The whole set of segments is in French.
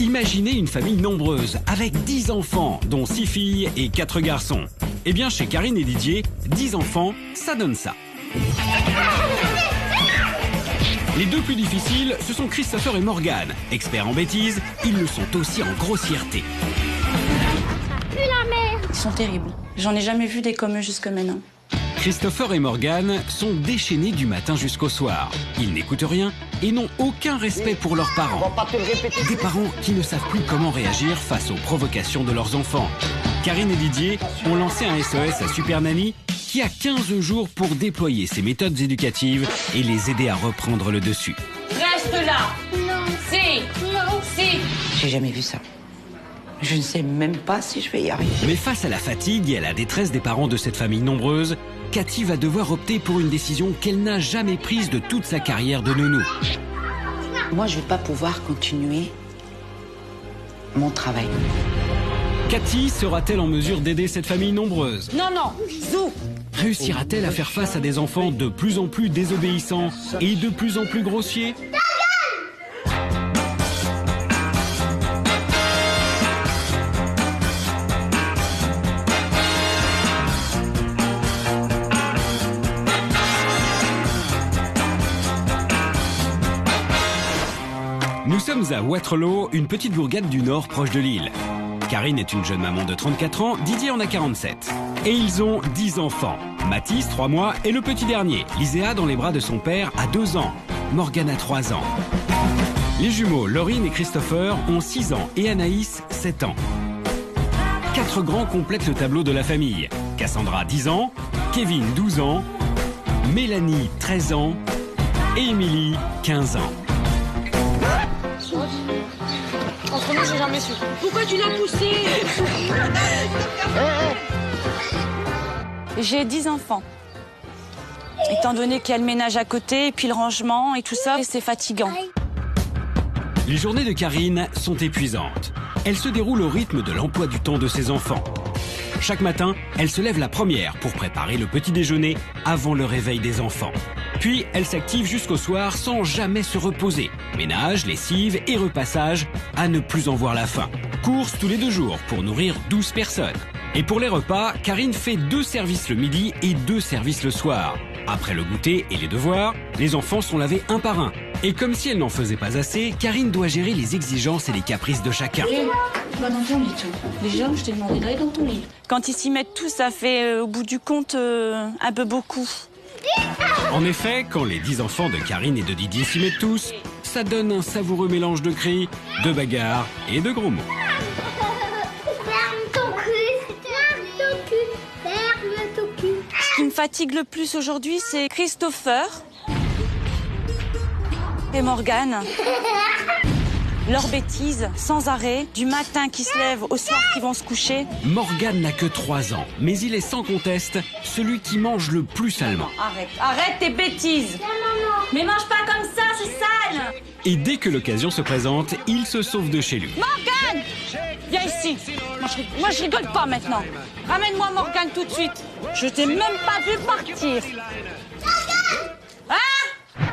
Imaginez une famille nombreuse, avec 10 enfants, dont 6 filles et 4 garçons. Eh bien, chez Karine et Didier, 10 enfants, ça donne ça. Les deux plus difficiles, ce sont Christopher et Morgane. Experts en bêtises, ils le sont aussi en grossièreté. Ils sont terribles. J'en ai jamais vu des comme eux jusque maintenant. Christopher et Morgane sont déchaînés du matin jusqu'au soir. Ils n'écoutent rien et n'ont aucun respect pour leurs parents. Des parents qui ne savent plus comment réagir face aux provocations de leurs enfants. Karine et Didier ont lancé un SOS à Super Nanny qui a 15 jours pour déployer ses méthodes éducatives et les aider à reprendre le dessus. Reste là. Non. Si. Non. Si. J'ai jamais vu ça. Je ne sais même pas si je vais y arriver. Mais face à la fatigue et à la détresse des parents de cette famille nombreuse, Cathy va devoir opter pour une décision qu'elle n'a jamais prise de toute sa carrière de nounou. Moi, je vais pas pouvoir continuer mon travail. Cathy sera-t-elle en mesure d'aider cette famille nombreuse? Non, non. Zou. Réussira-t-elle à faire face à des enfants de plus en plus désobéissants et de plus en plus grossiers? Nous sommes à Waterloo, une petite bourgade du nord proche de Lille. Karine est une jeune maman de 34 ans, Didier en a 47. Et ils ont 10 enfants. Mathis, 3 mois, et le petit dernier, Lyséa, dans les bras de son père, à 2 ans. Morgane a 3 ans. Les jumeaux, Laurine et Christopher, ont 6 ans et Anaïs, 7 ans. 4 grands complètent le tableau de la famille. Cassandra, 10 ans, Kevin, 12 ans, Mélanie, 13 ans et Émilie, 15 ans. Entre nous, j'ai jamais su. Pourquoi tu l'as poussé? J'ai 10 enfants. Étant donné qu'il y a le ménage à côté, et puis le rangement et tout ça, c'est fatigant. Les journées de Karine sont épuisantes. Elles se déroulent au rythme de l'emploi du temps de ses enfants. Chaque matin, elle se lève la première pour préparer le petit déjeuner avant le réveil des enfants. Puis, elle s'active jusqu'au soir sans jamais se reposer. Ménage, lessive et repassage, à ne plus en voir la fin. Courses tous les 2 jours pour nourrir 12 personnes. Et pour les repas, Karine fait 2 services le midi et 2 services le soir. Après le goûter et les devoirs, les enfants sont lavés un par un. Et comme si elle n'en faisait pas assez, Karine doit gérer les exigences et les caprices de chacun. Va dans ton lit, toi. Déjà, je t'ai demandé d'aller dans ton lit. Quand ils s'y mettent tous, ça fait au bout du compte un peu beaucoup. En effet, quand les 10 enfants de Karine et de Didier s'y mettent tous, ça donne un savoureux mélange de cris, de bagarres et de gros mots. Ferme ton cul. Ferme ton cul. Ferme ton cul. Ce qui me fatigue le plus aujourd'hui, c'est Christopher et Morgane. Leurs bêtises, sans arrêt, du matin qui se lèvent au soir qui vont se coucher. Morgane n'a que 3 ans, mais il est sans conteste celui qui mange le plus salement. Arrête tes bêtises. Mais mange pas comme ça, c'est sale. Et dès que l'occasion se présente, il se sauve de chez lui. Morgane, viens ici. Moi, je rigole pas maintenant. Ramène-moi Morgane tout de suite. Je t'ai même pas vu partir. Hein?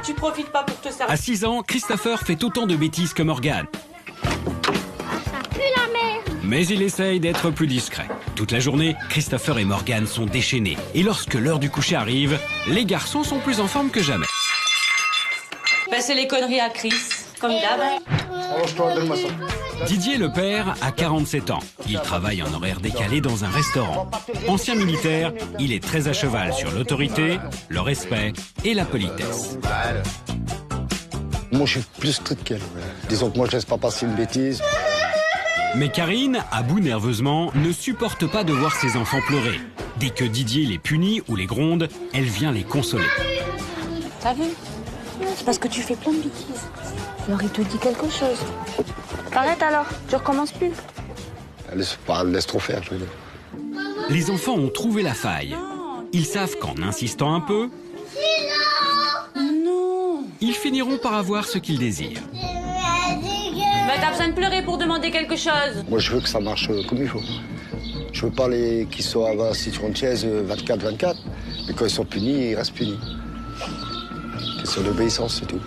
Tu profites pas pour te servir. À 6 ans, Christopher fait autant de bêtises que Morgane. Plus la mer. Mais il essaye d'être plus discret. Toute la journée, Christopher et Morgane sont déchaînés. Et lorsque l'heure du coucher arrive, les garçons sont plus en forme que jamais. C'est les conneries à Chris, comme d'hab. Didier, le père, a 47 ans. Il travaille en horaire décalé dans un restaurant. Ancien militaire, il est très à cheval sur l'autorité, le respect et la politesse. Moi, je suis plus strict qu'elle. Disons que moi, je laisse pas passer une bêtise. Mais Karine, à bout nerveusement, ne supporte pas de voir ses enfants pleurer. Dès que Didier les punit ou les gronde, elle vient les consoler. T'as vu? C'est parce que tu fais plein de bêtises. Alors il te dit quelque chose. T'arrêtes alors, tu recommences plus. Laisse trop faire, je veux dire. Les enfants ont trouvé la faille. Ils savent qu'en insistant un peu, Non. ils finiront par avoir ce qu'ils désirent. Mais t'as besoin de pleurer pour demander quelque chose. Moi, je veux que ça marche comme il faut. Je veux pas qu'ils soient assis sur une chaise 24-24, mais quand ils sont punis, ils restent punis. Question d'obéissance, c'est tout.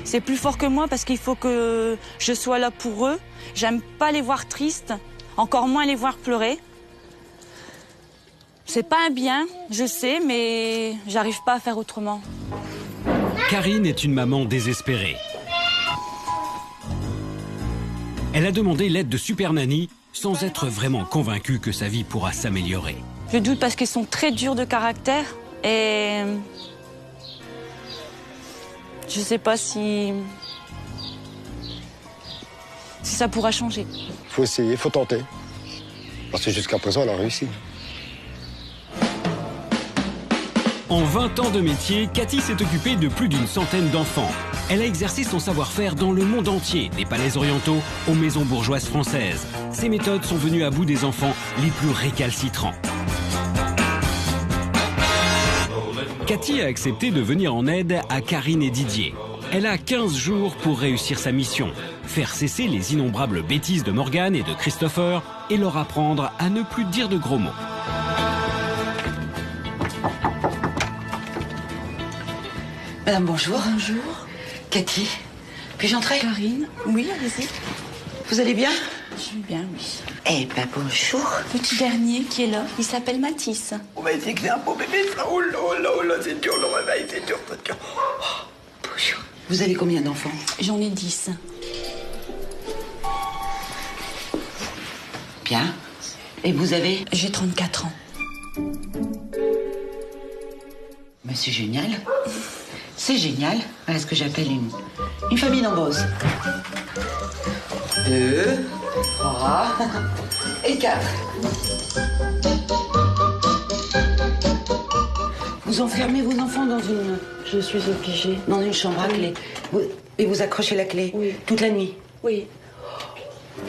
C'est plus fort que moi parce qu'il faut que je sois là pour eux. J'aime pas les voir tristes, encore moins les voir pleurer. C'est pas un bien, je sais, mais j'arrive pas à faire autrement. Karine est une maman désespérée. Elle a demandé l'aide de Super Nanny sans être vraiment convaincue que sa vie pourra s'améliorer. Je doute parce qu'ils sont très durs de caractère et je sais pas si ça pourra changer. Faut essayer, faut tenter. Parce que jusqu'à présent, elle a réussi. En 20 ans de métier, Cathy s'est occupée de plus d'une centaine d'enfants. Elle a exercé son savoir-faire dans le monde entier, des palais orientaux aux maisons bourgeoises françaises. Ses méthodes sont venues à bout des enfants les plus récalcitrants. Cathy a accepté de venir en aide à Karine et Didier. Elle a 15 jours pour réussir sa mission. Faire cesser les innombrables bêtises de Morgane et de Christopher et leur apprendre à ne plus dire de gros mots. Madame, bonjour. Bonjour. Cathy, puis-je entrer? Karine, oui, allez-y. Vous allez bien? Je vais bien, oui. Eh ben, bonjour. Petit dernier qui est là, il s'appelle Mathis. On va essayer que c'est un beau bébé, ça. Oh là, c'est dur, le réveil, c'est dur, c'est dur. Bonjour. Vous avez combien d'enfants? J'en ai 10. Bien. Et vous avez? J'ai 34 ans. Mais c'est génial. C'est génial. Voilà ce que j'appelle une famille nombreuse. 2, 3 et 4. Vous enfermez vos enfants dans une... Je suis obligée. Dans une chambre à clé. Et vous accrochez la clé? Oui. Toute la nuit? Oui.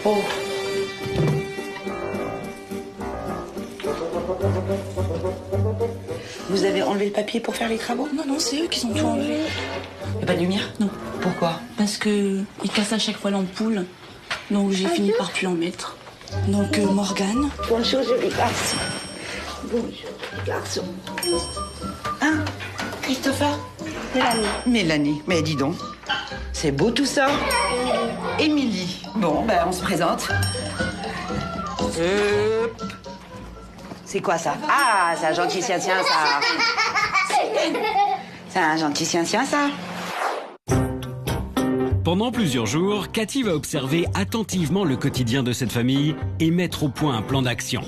Oh. Vous avez enlevé le papier pour faire les travaux? Non, non, c'est eux qui sont tout enlevés. Il n'y a pas de lumière? Non. Pourquoi? Parce que ils cassent à chaque fois l'ampoule. Donc j'ai fini par plus en mettre. Donc Morgane. Bonjour, joli garçon. Bonjour, garçon. Hein? Christopher? Mélanie. Mais dis donc, c'est beau tout ça. Émilie. Bon, ben on se présente. C'est quoi ça? Ah, c'est un gentil sien, ça. C'est un gentil sien, ça. Pendant plusieurs jours, Cathy va observer attentivement le quotidien de cette famille et mettre au point un plan d'action.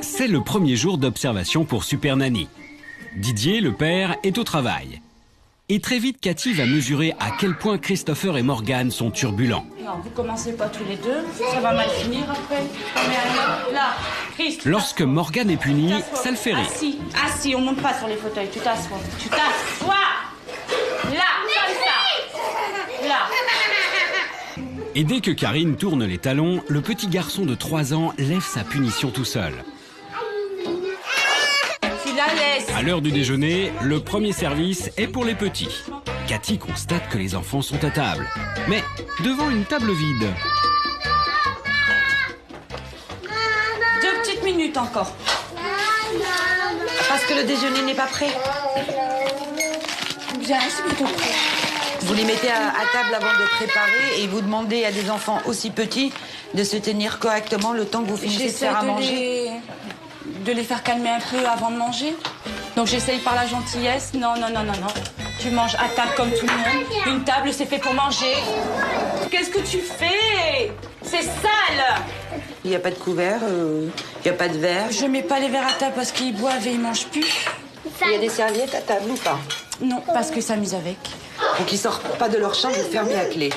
C'est le premier jour d'observation pour Super Nanny. Didier, le père, est au travail. Et très vite, Cathy va mesurer à quel point Christopher et Morgane sont turbulents. Non, vous commencez pas tous les deux, ça va mal finir après. Mais alors, là, Christ. Lorsque Morgane est punie, ça le fait rire. Assis, on monte pas sur les fauteuils, tu t'assois. Tu t'assois. Là, comme ça. Là. Et dès que Karine tourne les talons, le petit garçon de 3 ans lève sa punition tout seul. Tu la laisses. À l'heure du déjeuner, le premier service est pour les petits. Cathy constate que les enfants sont à table, mais devant une table vide. 2 petites minutes encore. Parce que le déjeuner n'est pas prêt. Bien, c'est plutôt prêt. Vous les mettez à table avant de préparer et vous demandez à des enfants aussi petits de se tenir correctement le temps que vous finissez de faire à manger. De les faire calmer un peu avant de manger. Donc j'essaye par la gentillesse. Non. Tu manges à table comme tout le monde. Une table, c'est fait pour manger. Qu'est-ce que tu fais? C'est sale. Il n'y a pas de couvert, il n'y a pas de verre. Je mets pas les verres à table parce qu'ils boivent et ils mangent plus. Il y a des serviettes à table ou pas? Non, parce que s'amuse avec. Pour qu'ils sortent pas de leur chambre, vous fermez à clé.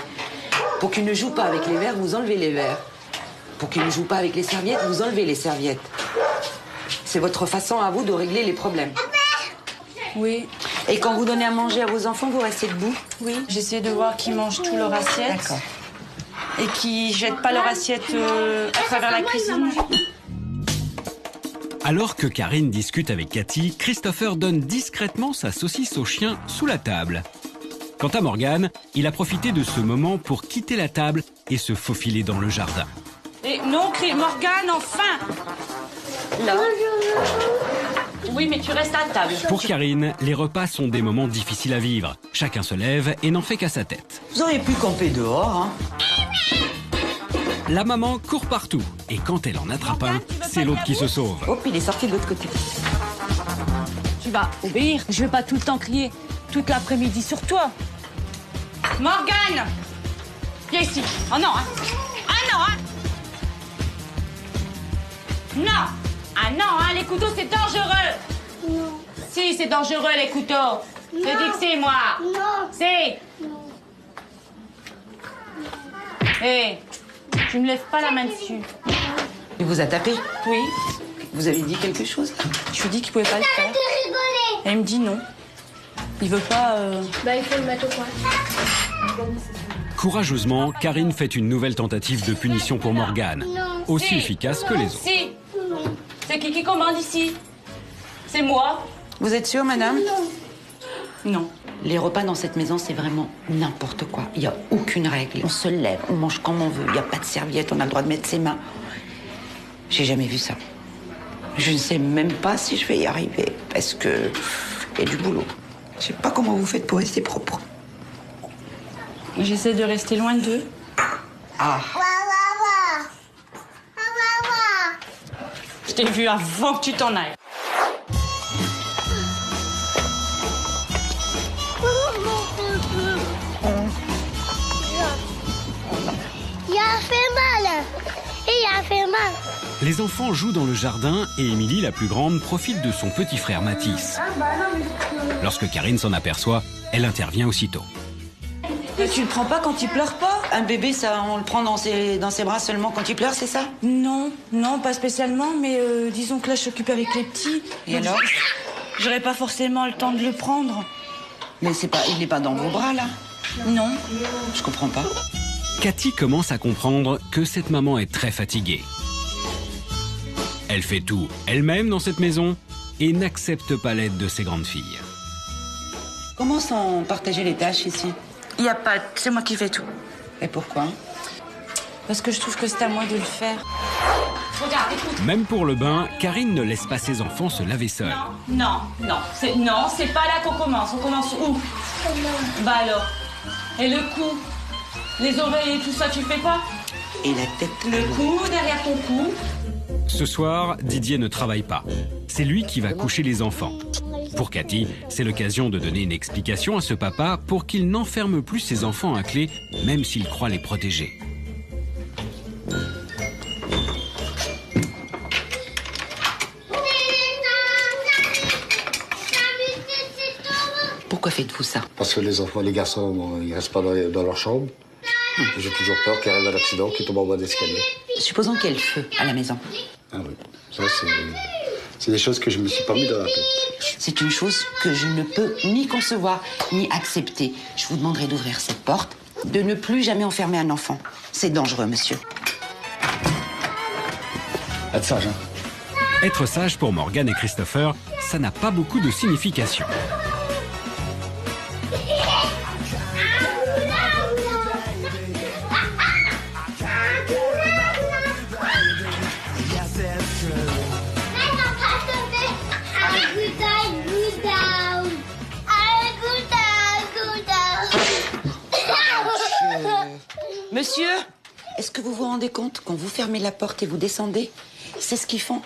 Pour qu'ils ne jouent pas avec les verres, vous enlevez les verres. Pour qu'ils ne jouent pas avec les serviettes, vous enlevez les serviettes. C'est votre façon à vous de régler les problèmes. Oui. Et quand vous donnez à manger à vos enfants, vous restez debout? Oui, j'essaie de voir qu'ils mangent tout leur assiette. D'accord. Et qu'ils jettent pas leur assiette à travers la cuisine. Alors que Karine discute avec Cathy, Christopher donne discrètement sa saucisse au chien sous la table. Quant à Morgane, il a profité de ce moment pour quitter la table et se faufiler dans le jardin. Et non, Morgane, enfin. Là. Oui, mais tu restes à table. Pour Karine, les repas sont des moments difficiles à vivre. Chacun se lève et n'en fait qu'à sa tête. Vous auriez pu camper dehors, hein. La maman court partout et quand elle en attrape un, c'est l'autre qui se sauve. Hop, il est sorti de l'autre côté. Tu vas obéir. Je vais pas tout le temps crier toute l'après-midi sur toi. Morgane, viens ici. Oh non, hein. Ah non, hein. Non. Ah non, hein, les couteaux, c'est dangereux. Non. Si, c'est dangereux, les couteaux. Je te dis que c'est moi. Non. C'est. Hé, tu me lèves pas la main dessus. Il vous a tapé? Oui, Vous avez dit quelque chose? je lui ai dit qu'il pouvait pas le faire. Arrête de rigoler. Elle me dit non. Il veut pas... Bah, il faut le mettre au coin. Courageusement, Karine fait une nouvelle tentative de punition pour Morgane, aussi Si. efficace que les autres. Si. C'est qui commande ici? C'est moi. Vous êtes sûre, madame? Non. Les repas dans cette maison, c'est vraiment n'importe quoi. Il n'y a aucune règle. On se lève, on mange comme on veut. Il n'y a pas de serviette, on a le droit de mettre ses mains. J'ai jamais vu ça. Je ne sais même pas si je vais y arriver, parce que il y a du boulot. Je sais pas comment vous faites pour rester propre. J'essaie de rester loin d'eux. Ah, Je t'ai vu avant que tu t'en ailles. Il a fait mal. Il a fait mal. Les enfants jouent dans le jardin et Émilie, la plus grande, profite de son petit frère Mathis. Lorsque Karine s'en aperçoit, elle intervient aussitôt. Mais tu le prends pas quand il pleure pas? un bébé, ça, on le prend dans ses bras seulement quand il pleure, c'est ça? Non, non, pas spécialement, mais disons que là, je suis occupée avec les petits. Et donc alors? J'aurais pas forcément le temps de le prendre. Mais il n'est pas dans vos bras, là? Non. Je comprends pas. Cathy commence à comprendre que cette maman est très fatiguée. Elle fait tout elle-même dans cette maison et n'accepte pas l'aide de ses grandes filles. Comment sont partagées les tâches ici? Il y a pas... C'est moi qui fais tout. Et pourquoi? Parce que je trouve que c'est à moi de le faire. Regarde, écoute. Même pour le bain, Karine ne laisse pas ses enfants se laver seuls. Non, c'est pas là qu'on commence. On commence où? Bah alors. Et le cou? Les oreilles et tout ça, tu fais pas? Et la tête? Le cou, derrière ton cou. Ce soir, Didier ne travaille pas. C'est lui qui va coucher les enfants. Pour Cathy, c'est l'occasion de donner une explication à ce papa pour qu'il n'enferme plus ses enfants à clé, même s'il croit les protéger. Pourquoi faites-vous ça? Parce que les enfants, les garçons, bon, ils restent pas dans leur chambre. J'ai toujours peur qu'il arrive un accident, qu'il tombe en bas d'escalier. Supposons qu'il y ait le feu à la maison. Ah oui, ça c'est des choses que je me suis pas mis dans la tête. C'est une chose que je ne peux ni concevoir, ni accepter. Je vous demanderai d'ouvrir cette porte, de ne plus jamais enfermer un enfant. C'est dangereux, monsieur. Être sage, hein. Être sage pour Morgane et Christopher, ça n'a pas beaucoup de signification. Monsieur, est-ce que vous vous rendez compte quand vous fermez la porte et vous descendez, c'est ce qu'ils font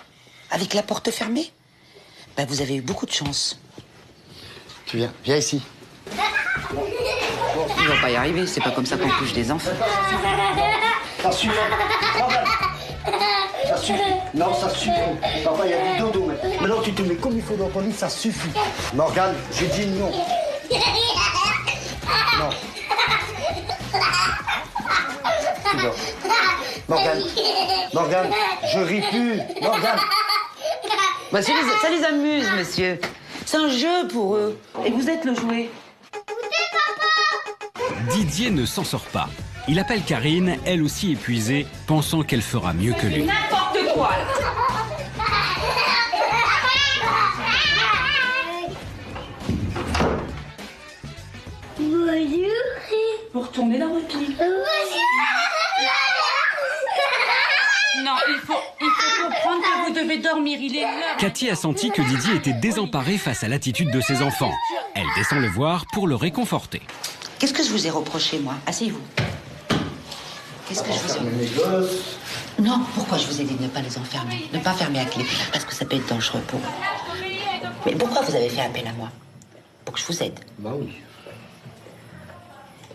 avec la porte fermée? Ben, vous avez eu beaucoup de chance. Tu viens ici. Ils vont pas y arriver, c'est pas comme ça qu'on couche des enfants. Ça suffit. Ça suffit. Non, ça suffit. Papa, il y a du dodo. Maintenant, tu te mets comme il faut dans ton lit, ça suffit. Morgane, j'ai dit non. Non. Tu dors. Morgane, je ris plus. Morgane. Ben, ça les amuse, monsieur. C'est un jeu pour eux. Et vous êtes le jouet. Didier ne s'en sort pas. Il appelle Karine, elle aussi épuisée, pensant qu'elle fera mieux que lui. N'importe quoi, là. Bonjour. Vous retournez dans votre lit. Non, il faut comprendre que vous devez vais dormir, il est l'heure. Cathy a senti que Didier était désemparé face à l'attitude de ses enfants. Elle descend le voir pour le réconforter. Qu'est-ce que je vous ai reproché, moi? Asseyez-vous. Qu'est-ce que je vous ai reproché? Non, pourquoi je vous ai dit de ne pas les enfermer? Ne pas fermer à clé, parce que ça peut être dangereux pour eux. Mais pourquoi vous avez fait appel à moi? Pour que je vous aide. Bah oui.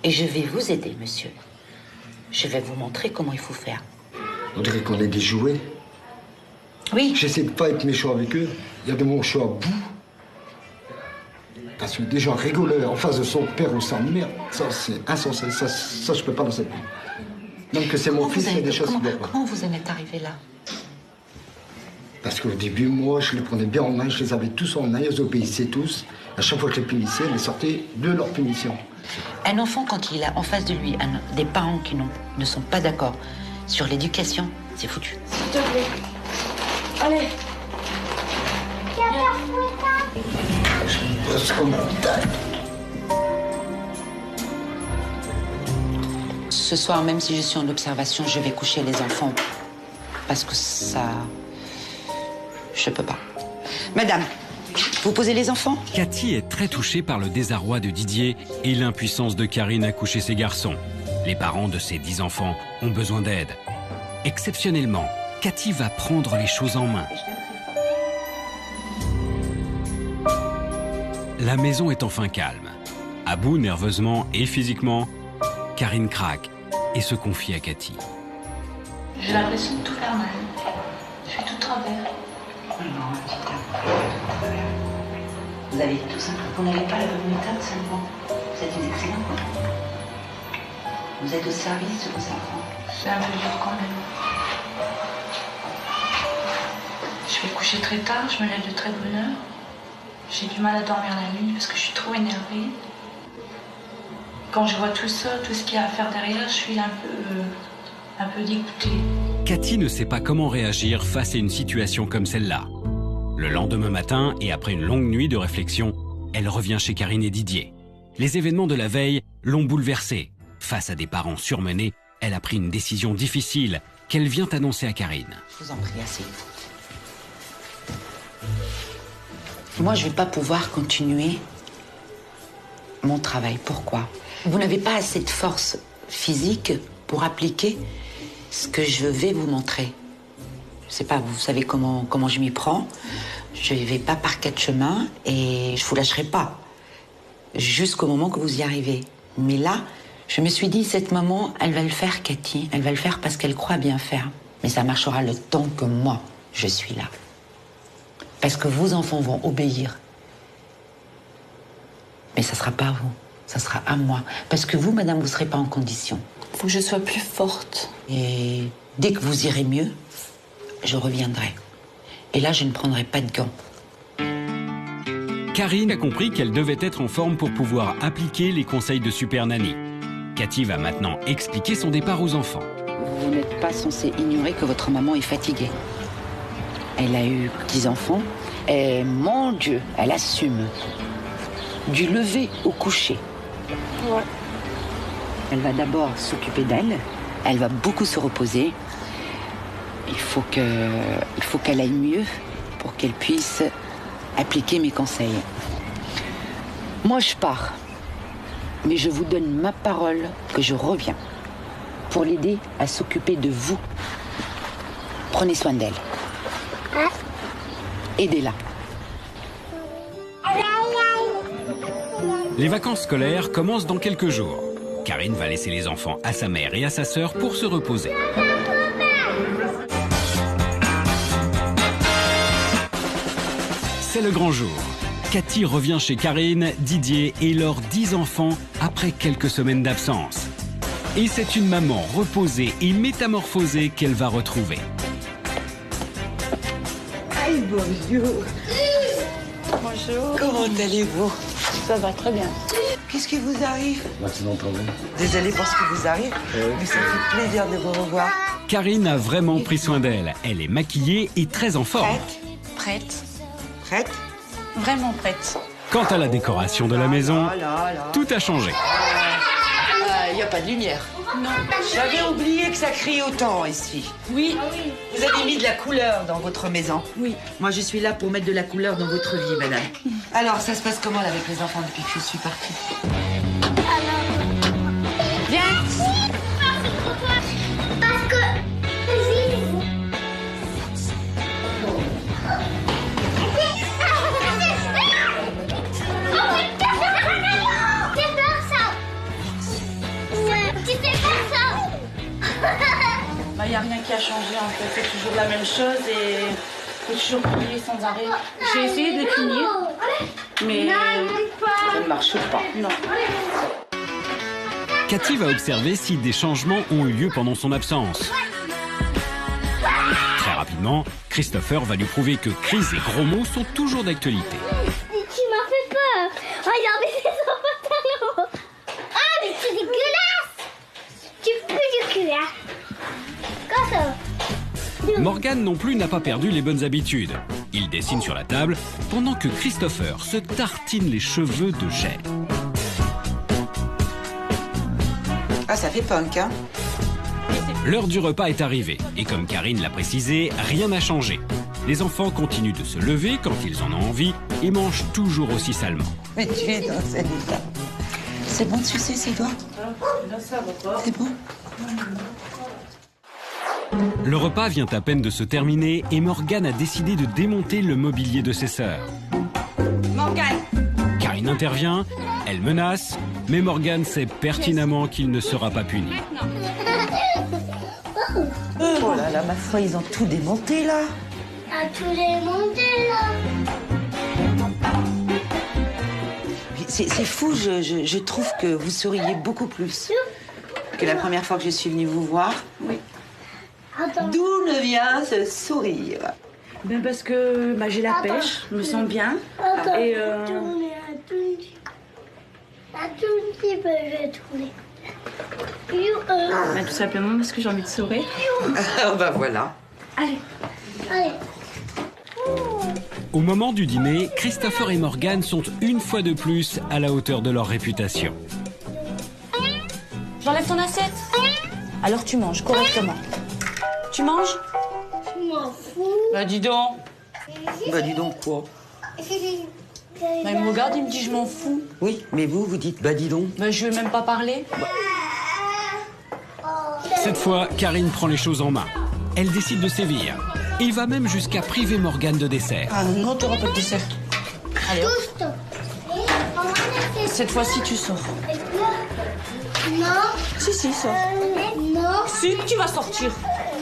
Et je vais vous aider, monsieur. Je vais vous montrer comment il faut faire. On dirait qu'on est des jouets. Oui. J'essaie de pas être méchant avec eux. Il y a de mon choix à bout. Parce que des gens rigoleurs en face de son père ou sa mère, ça c'est insensé. Ça je peux pas dans cette vie. Même que c'est mon fils, il y a des choses qui ne vont pas. Comment vous en êtes arrivé là? Parce qu'au début, moi, je les prenais bien en main, je les avais tous en main, ils obéissaient tous. À chaque fois que je les punissais, ils sortaient de leur punition. Un enfant, quand il a en face de lui des parents qui ne sont pas d'accord sur l'éducation, c'est foutu. S'il te plaît. Allez. Ce soir, même si je suis en observation, je vais coucher les enfants. Parce que ça... Je peux pas. Madame, vous posez les enfants? Cathy est très touchée par le désarroi de Didier et l'impuissance de Karine à coucher ses garçons. Les parents de ses 10 enfants ont besoin d'aide. Exceptionnellement, Cathy va prendre les choses en main. La maison est enfin calme. À bout nerveusement et physiquement, Karine craque et se confie à Cathy. J'ai l'impression de tout faire mal. Je suis tout travers. Vous avez tout ça. Vous n'avez pas la bonne méthode seulement. Vous êtes une excellente. Vous êtes au service de vos enfants. C'est un peu dur quand même. Je vais coucher très tard, je me lève de très bonne heure. J'ai du mal à dormir la nuit parce que je suis trop énervée. Quand je vois tout ça, tout ce qu'il y a à faire derrière, je suis un peu dégoûtée. Cathy ne sait pas comment réagir face à une situation comme celle-là. Le lendemain matin, et après une longue nuit de réflexion, elle revient chez Karine et Didier. Les événements de la veille l'ont bouleversée. Face à des parents surmenés, elle a pris une décision difficile qu'elle vient annoncer à Karine. Je vous en prie, asseyez-vous. Moi, je ne vais pas pouvoir continuer mon travail. Pourquoi? Vous n'avez pas assez de force physique pour appliquer ce que je vais vous montrer. Je sais pas, vous savez comment je m'y prends. Je ne vais pas par 4 chemins et je ne vous lâcherai pas jusqu'au moment que vous y arrivez. Mais là, je me suis dit, cette maman, elle va le faire, Cathy. Elle va le faire parce qu'elle croit bien faire. Mais ça marchera le temps que moi, je suis là. Parce que vos enfants vont obéir. Mais ça ne sera pas à vous, ça sera à moi. Parce que vous, madame, vous ne serez pas en condition. Il faut que je sois plus forte. Et dès que vous irez mieux, je reviendrai. Et là, je ne prendrai pas de gants. Karine a compris qu'elle devait être en forme pour pouvoir appliquer les conseils de Super Nanny. Cathy va maintenant expliquer son départ aux enfants. Vous n'êtes pas censé ignorer que votre maman est fatiguée. Elle a eu 10 enfants. Et mon Dieu, elle assume. Du lever au coucher. Ouais. Elle va d'abord s'occuper d'elle. Elle va beaucoup se reposer. Il faut qu'elle aille mieux pour qu'elle puisse appliquer mes conseils. Moi, je pars. Mais je vous donne ma parole que je reviens pour l'aider à s'occuper de vous. Prenez soin d'elle. Aidez-la. Les vacances scolaires commencent dans quelques jours. Karine va laisser les enfants à sa mère et à sa sœur pour se reposer. C'est le grand jour. Cathy revient chez Karine, Didier et leurs 10 enfants après quelques semaines d'absence. Et c'est une maman reposée et métamorphosée qu'elle va retrouver. Aïe, bonjour. Bonjour. Comment allez-vous? Ça va très bien. Qu'est-ce qui vous arrive? Maintenant, quand même. Désolée pour ce qui vous arrive, mais ça fait plaisir de vous revoir. Karine a vraiment pris soin d'elle. Elle est maquillée et très en forme. Prête. Prête? Vraiment prête. Quant à la décoration de la maison, tout a changé. Aïe, n'y a pas de lumière. Non. J'avais oublié que ça crie autant ici. Oui. Vous avez mis de la couleur dans votre maison. Oui. Moi, je suis là pour mettre de la couleur dans votre vie, madame. Alors, ça se passe comment là, avec les enfants depuis que je suis partie? Viens. Parce que... Il n'y a rien qui a changé en fait, c'est toujours la même chose et il faut toujours crier sans arrêt. J'ai essayé de les punir, mais Ça ne marche pas. non. Cathy va observer si des changements ont eu lieu pendant son absence. Très rapidement, Christopher va lui prouver que cris et gros mots sont toujours d'actualité. Tu m'as fait peur. Regardez ces pantalons. Ah, mais c'est dégueulasse. Tu peux du cul, hein. Comme ça. Morgane non plus n'a pas perdu les bonnes habitudes. Il dessine sur la table pendant que Christopher se tartine les cheveux de jet. Ah, ça fait punk, hein? L'heure du repas est arrivée et comme Karine l'a précisé, rien n'a changé. Les enfants continuent de se lever quand ils en ont envie et mangent toujours aussi salement. Mais tu es dans cet état. C'est bon de sucer ses doigts? C'est bon? Le repas vient à peine de se terminer et Morgane a décidé de démonter le mobilier de ses sœurs. Morgane. Karine intervient, elle menace, mais Morgane sait pertinemment qu'il ne sera pas puni. Oh là là, ma foi, ils ont tout démonté, là. À tous les mondes, là. C'est fou, je trouve que vous souriez beaucoup plus que la première fois que je suis venue vous voir. Oui. Attends. D'où ne vient ce sourire? Ben parce que j'ai la pêche, je me sens bien. Attends, Et tourner un tout petit peu, je vais tourner. tout simplement parce que j'ai envie de sourire. Ah bah voilà. Allez. Allez. Au moment du dîner, Christopher et Morgane sont une fois de plus à la hauteur de leur réputation. J'enlève ton assiette. Alors tu manges correctement. Tu manges? Je m'en fous. Bah dis donc. Bah dis donc quoi? Bah, il me regarde, il me dit je m'en fous. Oui, mais vous dites bah dis donc. Bah je vais même pas parler. Cette fois, Karine prend les choses en main. Elle décide de sévir et va même jusqu'à priver Morgane de dessert. Ah non, t'auras pas de dessert. Allez, hop. Touche-toi. Cette fois-ci tu sors. Non. Si, sors. Non. Si, tu vas sortir.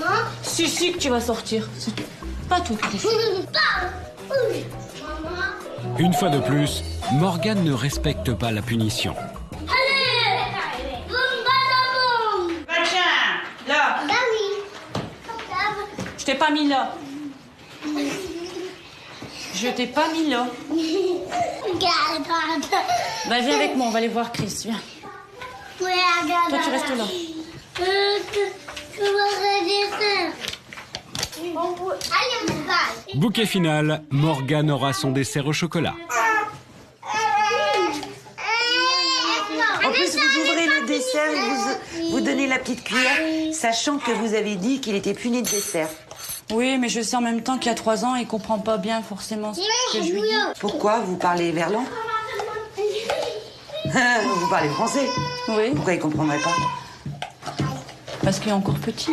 Non. Si, que tu vas sortir. C'est tout. Pas tout. Maman. Une fois de plus, Morgane ne respecte pas la punition. Allez. Boum, badaboum. Bah tiens, là. Bah oui. Je t'ai pas mis là. Je t'ai pas mis là. Regarde. Bah viens avec moi, on va aller voir Chris, viens. Ouais, regarde. Toi tu restes là. Je vais Allez, on va. Bouquet final, Morgane aura son dessert au chocolat. En plus, vous ouvrez le dessert et vous donnez la petite cuillère, sachant que vous avez dit qu'il était puni de dessert. Oui, mais je sais en même temps qu'il y a 3 ans, il comprend pas bien forcément ce que je lui dis. Pourquoi vous parlez verlan? Vous parlez français? Oui, Pourquoi il comprendrait pas? parce qu'il est encore petit.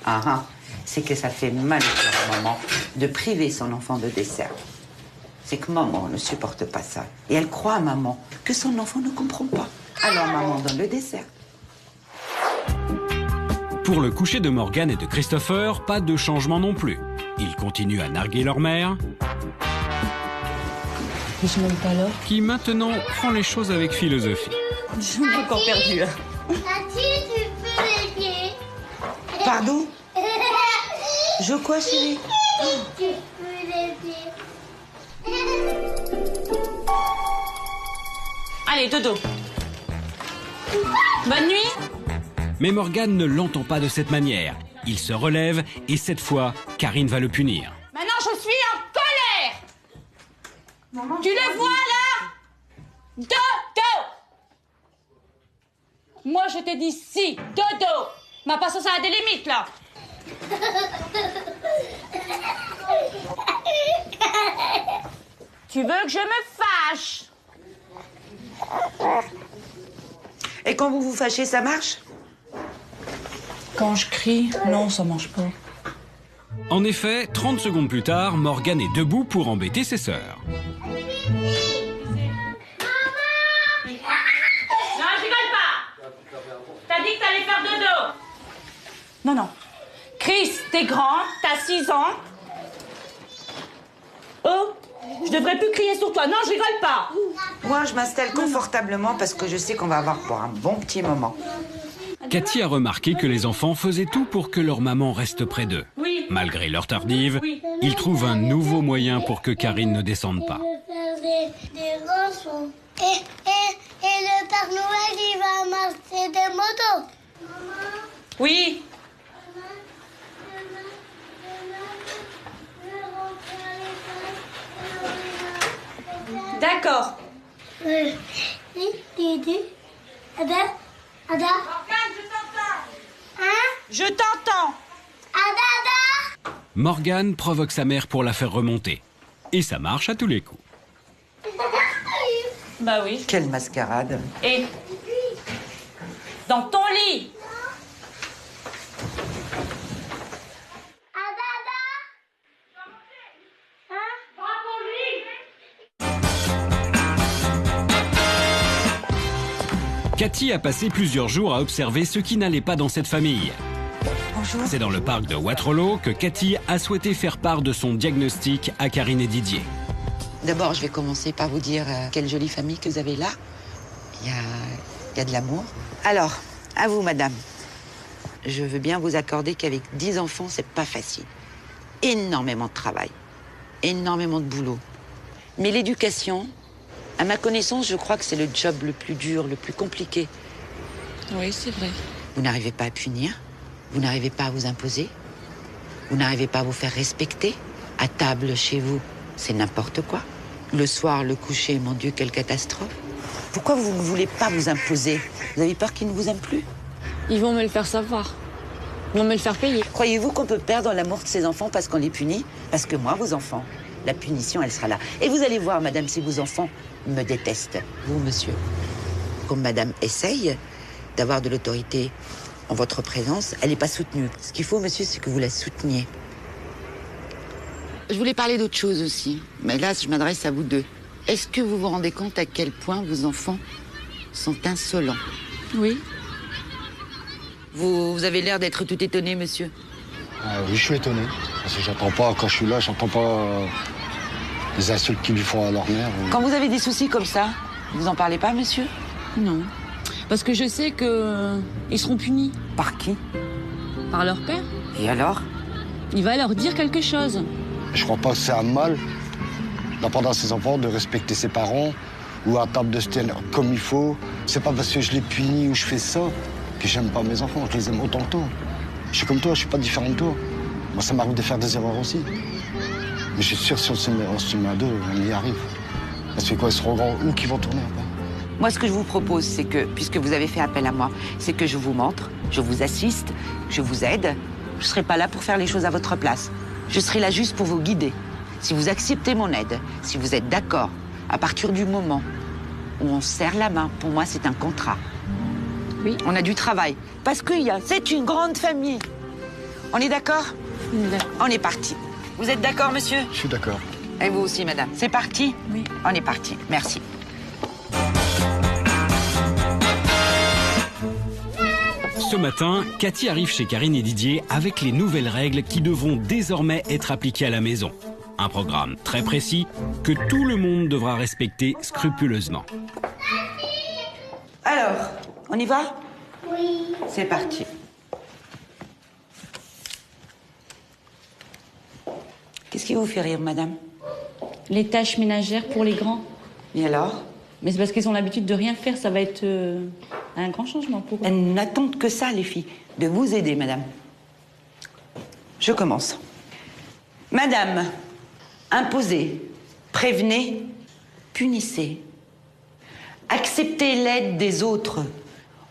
Ah, c'est que ça fait mal au cœur à maman de priver son enfant de dessert. C'est que maman ne supporte pas ça. Et elle croit à maman que son enfant ne comprend pas. Alors maman donne le dessert. Pour le coucher de Morgane et de Christopher, pas de changement non plus. Ils continuent à narguer leur mère, Je m'aime pas là. qui maintenant prend les choses avec philosophie. Je suis encore perdue là. Tati, tu peux les pieds. Pardon? Je quoi, chérie? Tu peux les pieds. Allez, dodo. Bonne nuit. Mais Morgane ne l'entend pas de cette manière. Il se relève et cette fois, Karine va le punir. Maintenant, je suis en colère. Maman, tu le vois là? Dodo. Moi, je te dis si. Dodo. Ma patience a des limites, là. Tu veux que je me fâche? Et quand vous vous fâchez, ça marche? Quand je crie, non, ça marche pas. En effet, 30 secondes plus tard, Morgane est debout pour embêter ses sœurs. Non, je rigole pas. T'as dit que t'allais faire dodo. Non, non. Chris, t'es grand, t'as 6 ans. Oh, je devrais plus crier sur toi. Non, je rigole pas. Moi, je m'installe confortablement parce que je sais qu'on va avoir pour un bon petit moment. Cathy a remarqué que les enfants faisaient tout pour que leur maman reste près d'eux. Oui. Malgré leur tardive, Oui. ils trouvent un nouveau moyen pour que Karine ne descende pas. Des rançons. Et le Père Noël, il va m'acheter des motos. Oui. D'accord. Didi. Ada. Ada. Je t'entends. Hein? Je t'entends. Ada, Ada. Morgane provoque sa mère pour la faire remonter. Et ça marche à tous les coups. Bah oui. Quelle mascarade. Et dans ton lit. Ada, Ada. Hein? Cathy a passé plusieurs jours à observer ce qui n'allait pas dans cette famille. Bonjour. C'est dans le parc de Waterloo que Cathy a souhaité faire part de son diagnostic à Karine et Didier. D'abord, je vais commencer par vous dire quelle jolie famille que vous avez là. Il y a de l'amour. Alors, à vous, madame. Je veux bien vous accorder qu'avec 10 enfants, c'est pas facile. Énormément de travail, énormément de boulot. Mais l'éducation, à ma connaissance, je crois que c'est le job le plus dur, le plus compliqué. Oui, c'est vrai. Vous n'arrivez pas à punir, vous n'arrivez pas à vous imposer, vous n'arrivez pas à vous faire respecter. À table, chez vous, c'est n'importe quoi. Le soir, le coucher, mon Dieu, quelle catastrophe. Pourquoi vous ne voulez pas vous imposer? Vous avez peur qu'ils ne vous aiment plus? Ils vont me le faire savoir. Ils vont me le faire payer. Croyez-vous qu'on peut perdre l'amour de ses enfants parce qu'on les punit? Parce que moi, vos enfants, la punition, elle sera là. Et vous allez voir, madame, si vos enfants me détestent. Vous, monsieur, comme madame essaye d'avoir de l'autorité en votre présence, elle n'est pas soutenue. Ce qu'il faut, monsieur, c'est que vous la souteniez. Je voulais parler d'autre chose aussi, mais là, je m'adresse à vous deux. Est-ce que vous vous rendez compte à quel point vos enfants sont insolents? Oui. Vous avez l'air d'être tout étonné, monsieur. Oui, je suis étonné. Parce que j'entends pas, quand je suis là, j'entends pas les insultes qu'ils lui font à leur mère. Quand vous avez des soucis comme ça, vous en parlez pas, monsieur? Non. Parce que je sais que ils seront punis. Par qui? Par leur père. Et alors? Il va leur dire quelque chose. Je crois pas que c'est un mal d'apprendre à ses enfants de respecter ses parents ou à table de se tenir comme il faut. C'est pas parce que je les punis ou je fais ça que j'aime pas mes enfants. Je les aime autant que toi. Je suis comme toi, je suis pas différent de toi. Moi, ça m'arrive de faire des erreurs aussi. Mais je suis sûr que si on se met à deux, on y arrive. Parce que quoi, ils seront grands, où qu'ils vont tourner après. Moi, ce que je vous propose, c'est que, puisque vous avez fait appel à moi, c'est que je vous montre, je vous assiste, je vous aide. Je serai pas là pour faire les choses à votre place. Je serai là juste pour vous guider. Si vous acceptez mon aide, si vous êtes d'accord, à partir du moment où on se serre la main, pour moi, c'est un contrat. Oui. On a du travail. Parce que c'est une grande famille. On est d'accord? On est parti. Vous êtes d'accord, monsieur? Je suis d'accord. Et vous aussi, madame. C'est parti? Oui. On est parti. Merci. Ce matin, Cathy arrive chez Karine et Didier avec les nouvelles règles qui devront désormais être appliquées à la maison. Un programme très précis que tout le monde devra respecter scrupuleusement. Alors, on y va? Oui. C'est parti. Qu'est-ce qui vous fait rire, madame? Les tâches ménagères pour les grands. Et alors? Mais c'est parce qu'ils ont l'habitude de rien faire. Ça va être un grand changement pour eux. Elles n'attendent que ça, les filles. De vous aider, madame. Je commence. Madame, imposez, prévenez, punissez. Acceptez l'aide des autres.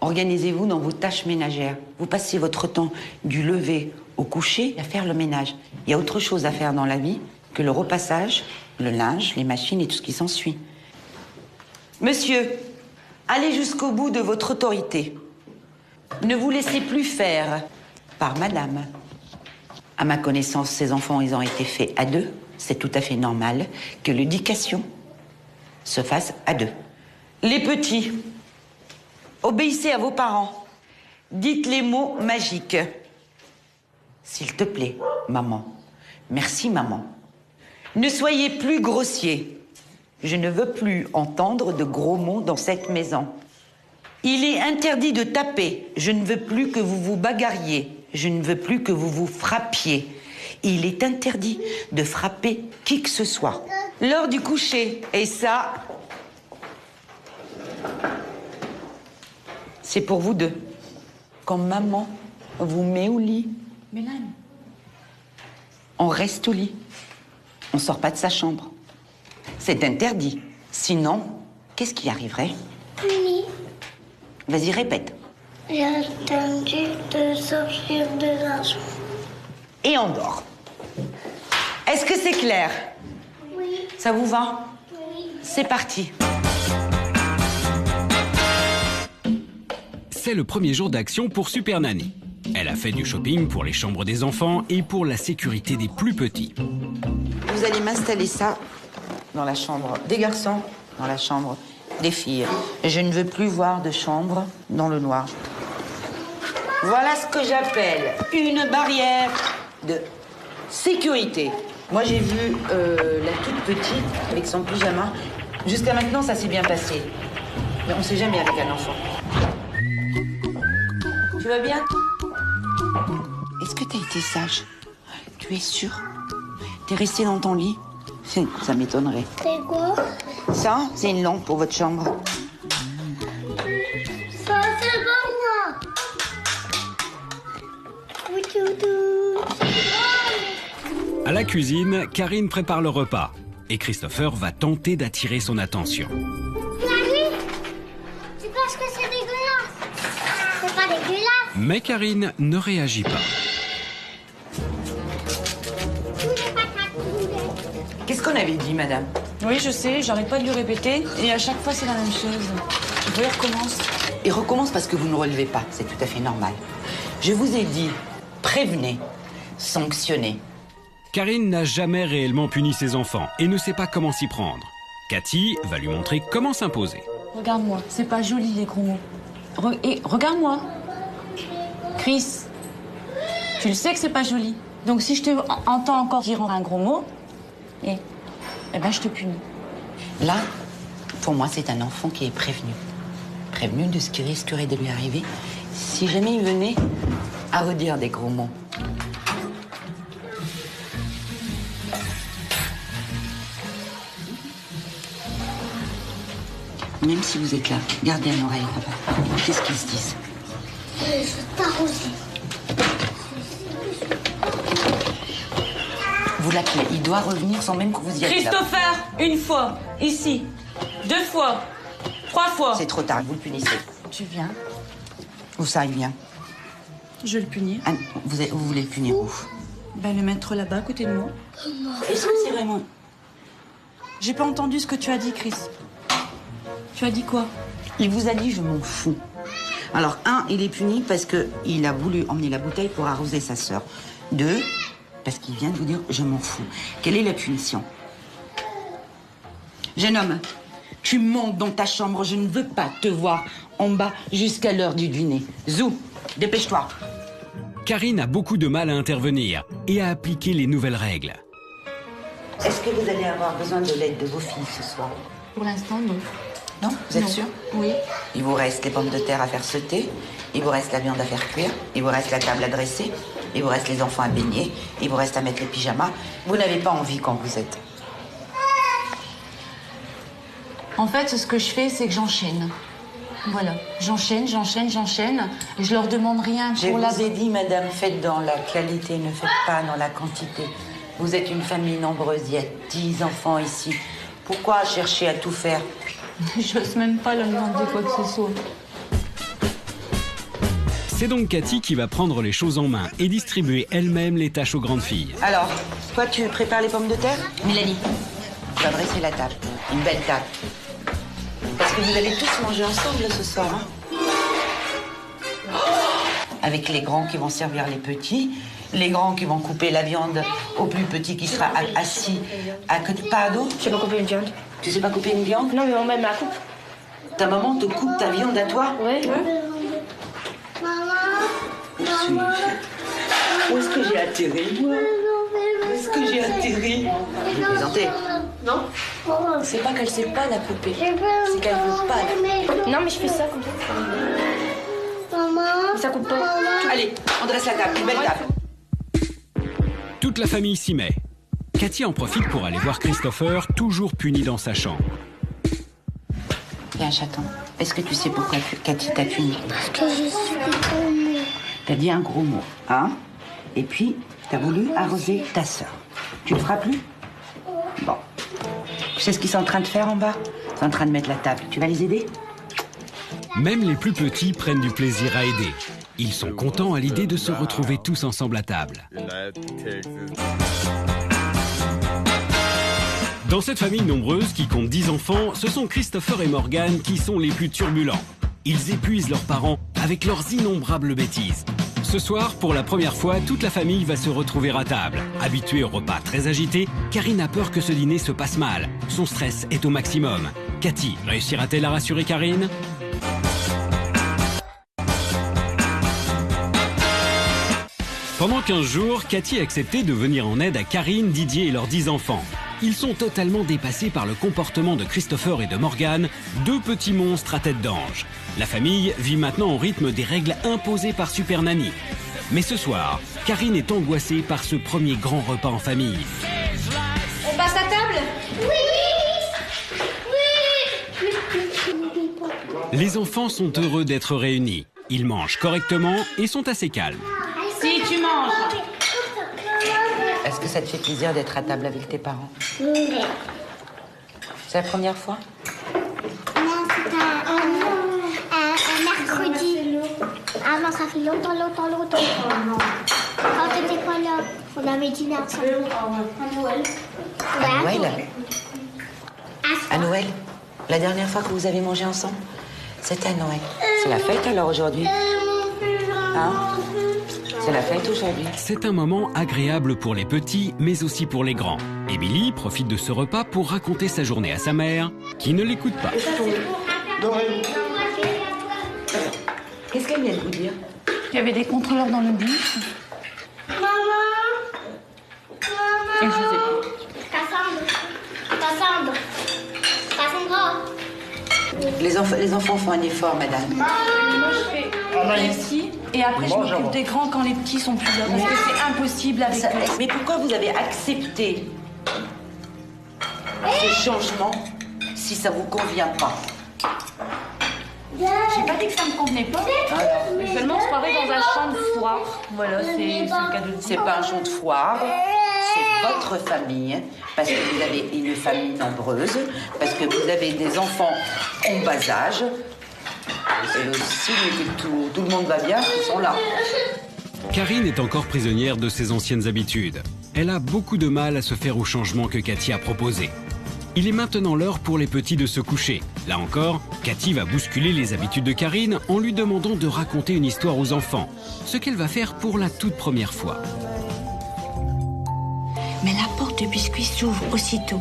organisez-vous dans vos tâches ménagères. Vous passez votre temps du lever au coucher à faire le ménage. Il y a autre chose à faire dans la vie que le repassage, le linge, les machines et tout ce qui s'ensuit. Monsieur, allez jusqu'au bout de votre autorité. Ne vous laissez plus faire par madame. À ma connaissance, ces enfants, ils ont été faits à deux. C'est tout à fait normal que l'éducation se fasse à deux. Les petits, obéissez à vos parents. Dites les mots magiques. S'il te plaît, maman. Merci, maman. Ne soyez plus grossiers. Je ne veux plus entendre de gros mots dans cette maison. Il est interdit de taper. Je ne veux plus que vous vous bagarriez. Je ne veux plus que vous vous frappiez. Il est interdit de frapper qui que ce soit. L'heure du coucher, et ça, c'est pour vous deux. Quand maman vous met au lit, Mélanie. on reste au lit. On sort pas de sa chambre. C'est interdit. Sinon, qu'est-ce qui arriverait? Oui. Vas-y, répète. J'ai entendu de sortir de la chambre. Et on dort. Est-ce que c'est clair? Oui. Ça vous va? Oui. C'est parti. C'est le premier jour d'action pour Super Nanny. Elle a fait du shopping pour les chambres des enfants et pour la sécurité des plus petits. Vous allez m'installer ça dans la chambre des garçons, dans la chambre des filles. Je ne veux plus voir de chambre dans le noir. Voilà ce que j'appelle une barrière de sécurité. Moi, j'ai vu la toute petite avec son pyjama. Jusqu'à maintenant, ça s'est bien passé. Mais on ne sait jamais avec un enfant. Tu vas bien? Est-ce que tu as été sage? Tu es sûre? T'es resté dans ton lit? Ça m'étonnerait. C'est quoi? Ça, c'est une lampe pour votre chambre. Ça, c'est pour moi. Oui, toutou. À la cuisine, Karine prépare le repas et Christopher va tenter d'attirer son attention. Marie, c'est parce que c'est dégueulasse. C'est pas dégueulasse. Mais Karine ne réagit pas. Qu'est-ce qu'on avait dit, madame? Oui, je sais, j'arrête pas de lui répéter. Et à chaque fois, c'est la même chose. Il recommence. Il recommence parce que vous ne relevez pas. C'est tout à fait normal. Je vous ai dit, prévenez, sanctionnez. Karine n'a jamais réellement puni ses enfants et ne sait pas comment s'y prendre. Cathy va lui montrer comment s'imposer. Regarde-moi, c'est pas joli les gros mots. Regarde-moi. Chris, tu le sais que c'est pas joli. Donc si je te entends encore dire un gros mot, eh ben je te punis. Là, pour moi, c'est un enfant qui est prévenu. Prévenu de ce qui risquerait de lui arriver si jamais il venait à redire des gros mots. Même si vous êtes là, gardez un oreille là-bas. Qu'est-ce qu'ils se disent? Je veux t'arroser. Vous l'appelez, il doit revenir sans même que vous y ayez là. Christopher, une fois, ici. 2 fois. 3 fois. C'est trop tard, vous le punissez. Tu viens, Où ça, il vient? je vais le punir. Ah, vous voulez le punir où? Ben le mettre là-bas à côté de moi. Est-ce que c'est vraiment... J'ai pas entendu ce que tu as dit, Chris. Tu as dit quoi? Il vous a dit, je m'en fous. Alors, 1, il est puni parce qu'il a voulu emmener la bouteille pour arroser sa sœur. 2, parce qu'il vient de vous dire, je m'en fous. Quelle est la punition? Jeune homme, tu montes dans ta chambre, je ne veux pas te voir en bas jusqu'à l'heure du dîner. Zou, dépêche-toi. Karine a beaucoup de mal à intervenir et à appliquer les nouvelles règles. Est-ce que vous allez avoir besoin de l'aide de vos filles ce soir? Pour l'instant, non. Non? Vous êtes Non. sûr? Oui. Il vous reste les pommes de terre à faire sauter, il vous reste la viande à faire cuire, il vous reste la table à dresser, il vous reste les enfants à baigner, il vous reste à mettre les pyjamas. Vous n'avez pas envie quand vous êtes. En fait, ce que je fais, c'est que j'enchaîne. Voilà. J'enchaîne. Je leur demande rien Je pour la... vous ai dit, madame, faites dans la qualité, ne faites pas dans la quantité. Vous êtes une famille nombreuse, il y a 10 enfants ici. Pourquoi chercher à tout faire? J'ose même pas leur demander quoi que ce soit. C'est donc Cathy qui va prendre les choses en main et distribuer elle-même les tâches aux grandes filles. Alors, toi, tu prépares les pommes de terre? Mélanie. Tu vas dresser la table. Une belle table. Parce que vous allez tous manger ensemble ce soir. Hein? Avec les grands qui vont servir les petits, les grands qui vont couper la viande au plus petit qui sera assis à côté. Pas à dos? Je sais pas couper une viande. Tu sais pas couper une viande? Non, mais maman, elle me la coupe. Ta maman te coupe ta viande à toi? Ouais. Où est-ce que j'ai atterri, moi? Où est-ce que j'ai atterri? Vous plaisantez? Non. C'est pas qu'elle sait pas la couper, c'est qu'elle veut pas la couper. Non, mais je fais ça comme ça. Maman. Ça coupe pas. Allez, on dresse la table, une belle table. Toute la famille s'y met. Cathy en profite pour aller voir Christopher, toujours puni dans sa chambre. Viens, chaton. Est-ce que tu sais pourquoi Cathy t'a puni? Parce que je suis tombée. T'as dit un gros mot, hein? Et puis, t'as voulu arroser ta sœur. Tu le feras plus? Bon. Tu sais ce qu'ils sont en train de faire en bas? Ils sont en train de mettre la table. Tu vas les aider? Même les plus petits prennent du plaisir à aider. Ils sont contents à l'idée de se retrouver tous ensemble à table. Dans cette famille nombreuse qui compte 10 enfants, ce sont Christopher et Morgan qui sont les plus turbulents. Ils épuisent leurs parents avec leurs innombrables bêtises. Ce soir, pour la première fois, toute la famille va se retrouver à table. Habituée au repas très agité, Karine a peur que ce dîner se passe mal. Son stress est au maximum. Cathy réussira-t-elle à rassurer Karine ? Pendant 15 jours, Cathy a accepté de venir en aide à Karine, Didier et leurs 10 enfants. Ils sont totalement dépassés par le comportement de Christopher et de Morgan, deux petits monstres à tête d'ange. La famille vit maintenant au rythme des règles imposées par Super Nanny. Mais ce soir, Karine est angoissée par ce premier grand repas en famille. On passe à table? Les enfants sont heureux d'être réunis. Ils mangent correctement et sont assez calmes. Si tu manges. Est-ce que ça te fait plaisir d'être à table avec tes parents? Oui. C'est la première fois? Non, c'est un mercredi. Ah non, ça fait longtemps. Quand t'étais pas là, on avait dîné ensemble. À Noël. À Noël? À Noël? La dernière fois que vous avez mangé ensemble? C'était à Noël. C'est la fête alors aujourd'hui? Hein? C'est la fête aujourd'hui. C'est un moment agréable pour les petits, mais aussi pour les grands. Émilie profite de ce repas pour raconter sa journée à sa mère, qui ne l'écoute pas. Qu'est-ce qu'elle vient de vous dire? Il y avait des contrôleurs dans le bus. Et je vous écoute. Cassandra. Les enfants font un effort, madame. Moi, je fais ici, et après, je m'occupe des grands quand les petits sont plus là. Parce que c'est impossible avec eux. Mais pourquoi vous avez accepté ce changement si ça vous convient pas? J'ai pas dit que ça me convenait pas. Mais seulement, on se croirait dans un champ de foire. Voilà, c'est le cas de le dire. C'est pas un champ de foire, c'est votre famille, parce que vous avez une famille nombreuse, parce que vous avez des enfants en bas âge. Et le signe que tout le monde va bien, ils sont là. Karine est encore prisonnière de ses anciennes habitudes. Elle a beaucoup de mal à se faire au changement que Cathy a proposé. Il est maintenant l'heure pour les petits de se coucher. Là encore, Cathy va bousculer les habitudes de Karine en lui demandant de raconter une histoire aux enfants. Ce qu'elle va faire pour la toute première fois. Mais la porte de biscuit s'ouvre aussitôt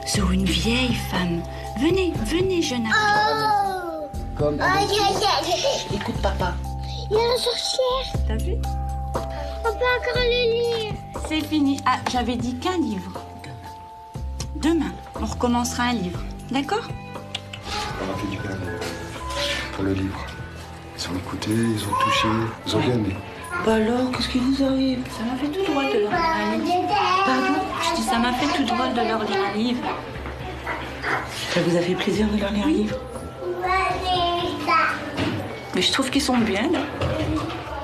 sur une vieille femme. Venez, venez, jeune homme. Comme Écoute, papa. Il y a une sorcière. T'as vu? On peut encore le lire. C'est fini. Ah, j'avais dit qu'un livre. Demain, on recommencera un livre. D'accord? On a fait du bien pour le livre. Ils ont écouté, ils ont touché, ils ont bien aimé. Bah alors, qu'est-ce qui vous arrive? Ça m'a fait tout drôle de leur lire un livre. Pardon? Je dis, ça m'a fait tout drôle de leur lire un livre. Ça vous a fait plaisir de leur lire un livre? Mais je trouve qu'ils sont bien, là.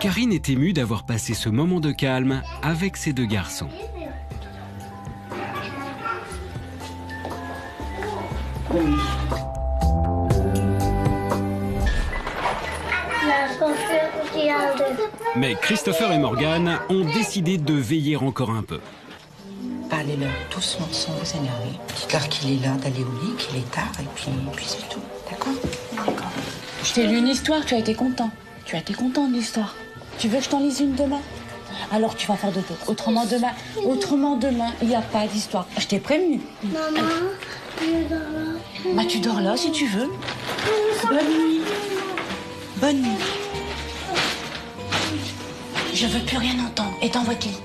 Karine est émue d'avoir passé ce moment de calme avec ses deux garçons. L'ascenseur, j'ai Mais Christopher et Morgane ont décidé de veiller encore un peu. Parlez-leur doucement sans vous énerver. Dites-leur qu'il est l'heure d'aller au lit, qu'il est tard, et puis c'est tout. D'accord? D'accord. Je t'ai lu une histoire, tu as été content. Tu as été content de l'histoire. Tu veux que je t'en lise une demain? Alors tu vas faire de dos. Autrement demain, il n'y a pas d'histoire. Je t'ai prévenu. Maman, je dors là. Bah tu dors là si tu veux. Bonne nuit. Bonne nuit. Je veux plus rien entendre. Et dans votre lit.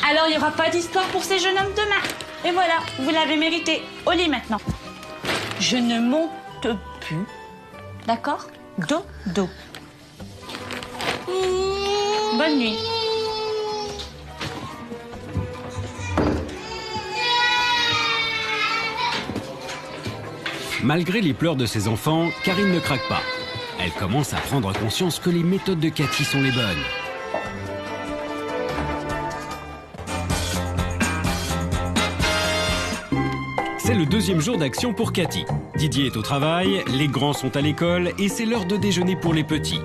Alors il n'y aura pas d'histoire pour ces jeunes hommes demain. Et voilà, vous l'avez mérité. Au lit maintenant. Je ne monte plus. D'accord? Dodo. Bonne nuit. Malgré les pleurs de ses enfants, Karine ne craque pas. Elle commence à prendre conscience que les méthodes de Cathy sont les bonnes. C'est le deuxième jour d'action pour Cathy. Didier est au travail, les grands sont à l'école et c'est l'heure de déjeuner pour les petits.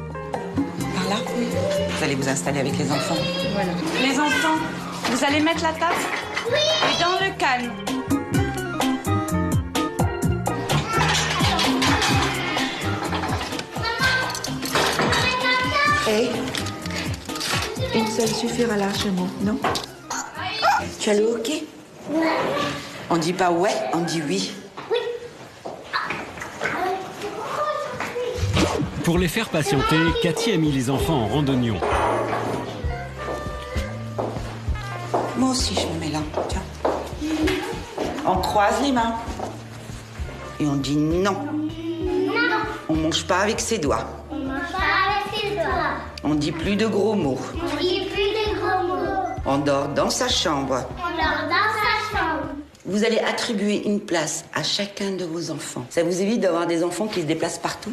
Par là? Vous allez vous installer avec les enfants. Voilà. Les enfants, vous allez mettre la table? Oui. Et dans le calme. Hey, une seule suffira largement, non? Tu as le hockey? Ouais. On dit pas ouais, on dit oui. Pour les faire patienter, Cathy a mis les enfants en rang d'oignons. Moi aussi, je me mets là. Tiens. On croise les mains. Et on dit non. Non. On mange pas avec ses doigts. On mange pas avec ses doigts. On dit plus de gros mots. On dit plus de gros mots. On dort dans sa chambre. On dort dans sa chambre. Vous allez attribuer une place à chacun de vos enfants. Ça vous évite d'avoir des enfants qui se déplacent partout?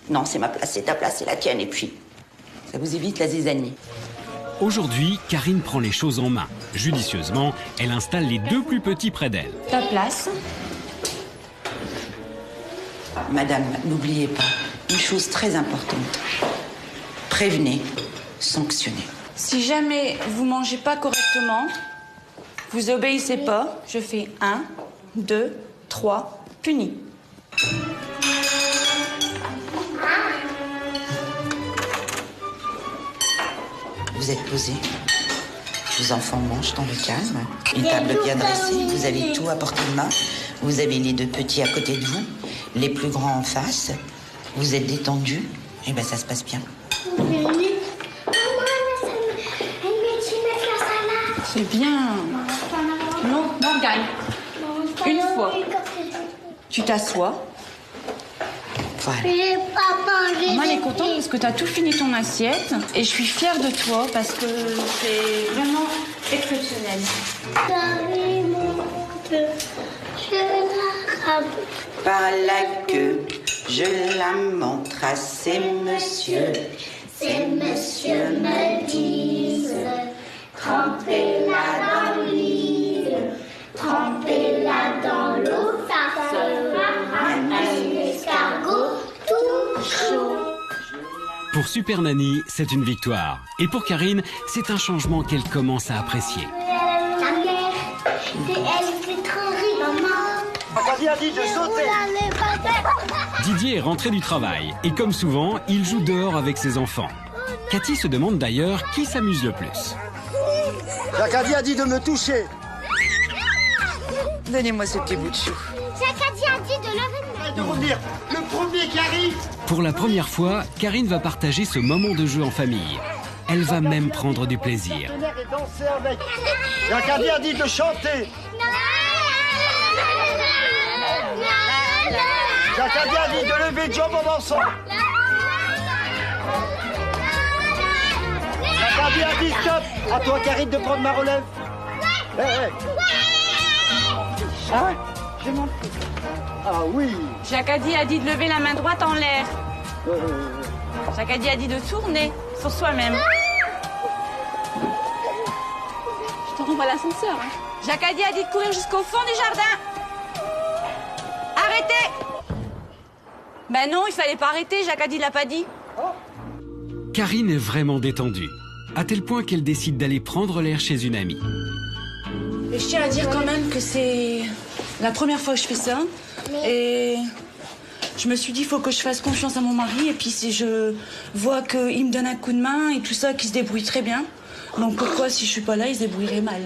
Non, c'est ma place, c'est ta place, c'est la tienne, et puis ça vous évite la zizanie. Aujourd'hui, Karine prend les choses en main. Judicieusement, elle installe les deux plus petits près d'elle. Ta place. Madame, n'oubliez pas, une chose très importante. Prévenez, sanctionnez. Si jamais vous mangez pas correctement, vous obéissez pas, je fais 1, 2, 3, puni. Vous êtes posés. Vos enfants mangent dans le calme. Une table bien dressée. Vous avez tout à portée de main. Vous avez les deux petits à côté de vous. Les plus grands en face. Vous êtes détendus. Et bien, ça se passe bien. C'est bien. Non, Morgane. Une fois. Tu t'assois. Voilà. Maman, elle est contente parce que tu as tout fini ton assiette. Et je suis fière de toi parce que c'est vraiment exceptionnel. Par la queue, je la montre à ces messieurs. Ces messieurs me disent, trempez-la dans l'huile, trempez-la dans l'eau, ça fera un escargot tout chaud. Pour Super Nanny, c'est une victoire. Et pour Karine, c'est un changement qu'elle commence à apprécier. La mère, elle fait trop rire, maman. Cathy a dit de sauter. Didier est rentré du travail et comme souvent, il joue dehors avec ses enfants. Cathy se demande d'ailleurs qui s'amuse le plus. Cathy a dit de me toucher. Donnez-moi ce petit bout de chou. Jacadi a dit de lever De revenir. Le premier qui arrive. Pour la première fois, Karine va partager ce moment de jeu en famille. Elle va même prendre du plaisir. Et danser avec. Cathy a dit de chanter. Cathy a dit de lever Job en dansant. Cathy a dit stop. À toi, Karine, de prendre ma relève. Hey. Ah ouais? Je m'en fous. Ah oui. Jacadi a dit de lever la main droite en l'air. Jacadi a dit de tourner sur soi-même. Je te renvoie l'ascenseur. Jacadi a dit de courir jusqu'au fond du jardin. Arrêtez! Ben non, il fallait pas arrêter, Jacques a dit, l'a pas dit. Karine est vraiment détendue, à tel point qu'elle décide d'aller prendre l'air chez une amie. Et je tiens à dire quand même que c'est la première fois que je fais ça. Et je me suis dit, il faut que je fasse confiance à mon mari. Et puis si je vois qu'il me donne un coup de main et tout ça, qu'il se débrouille très bien. Donc pourquoi, si je suis pas là, il se débrouillerait mal?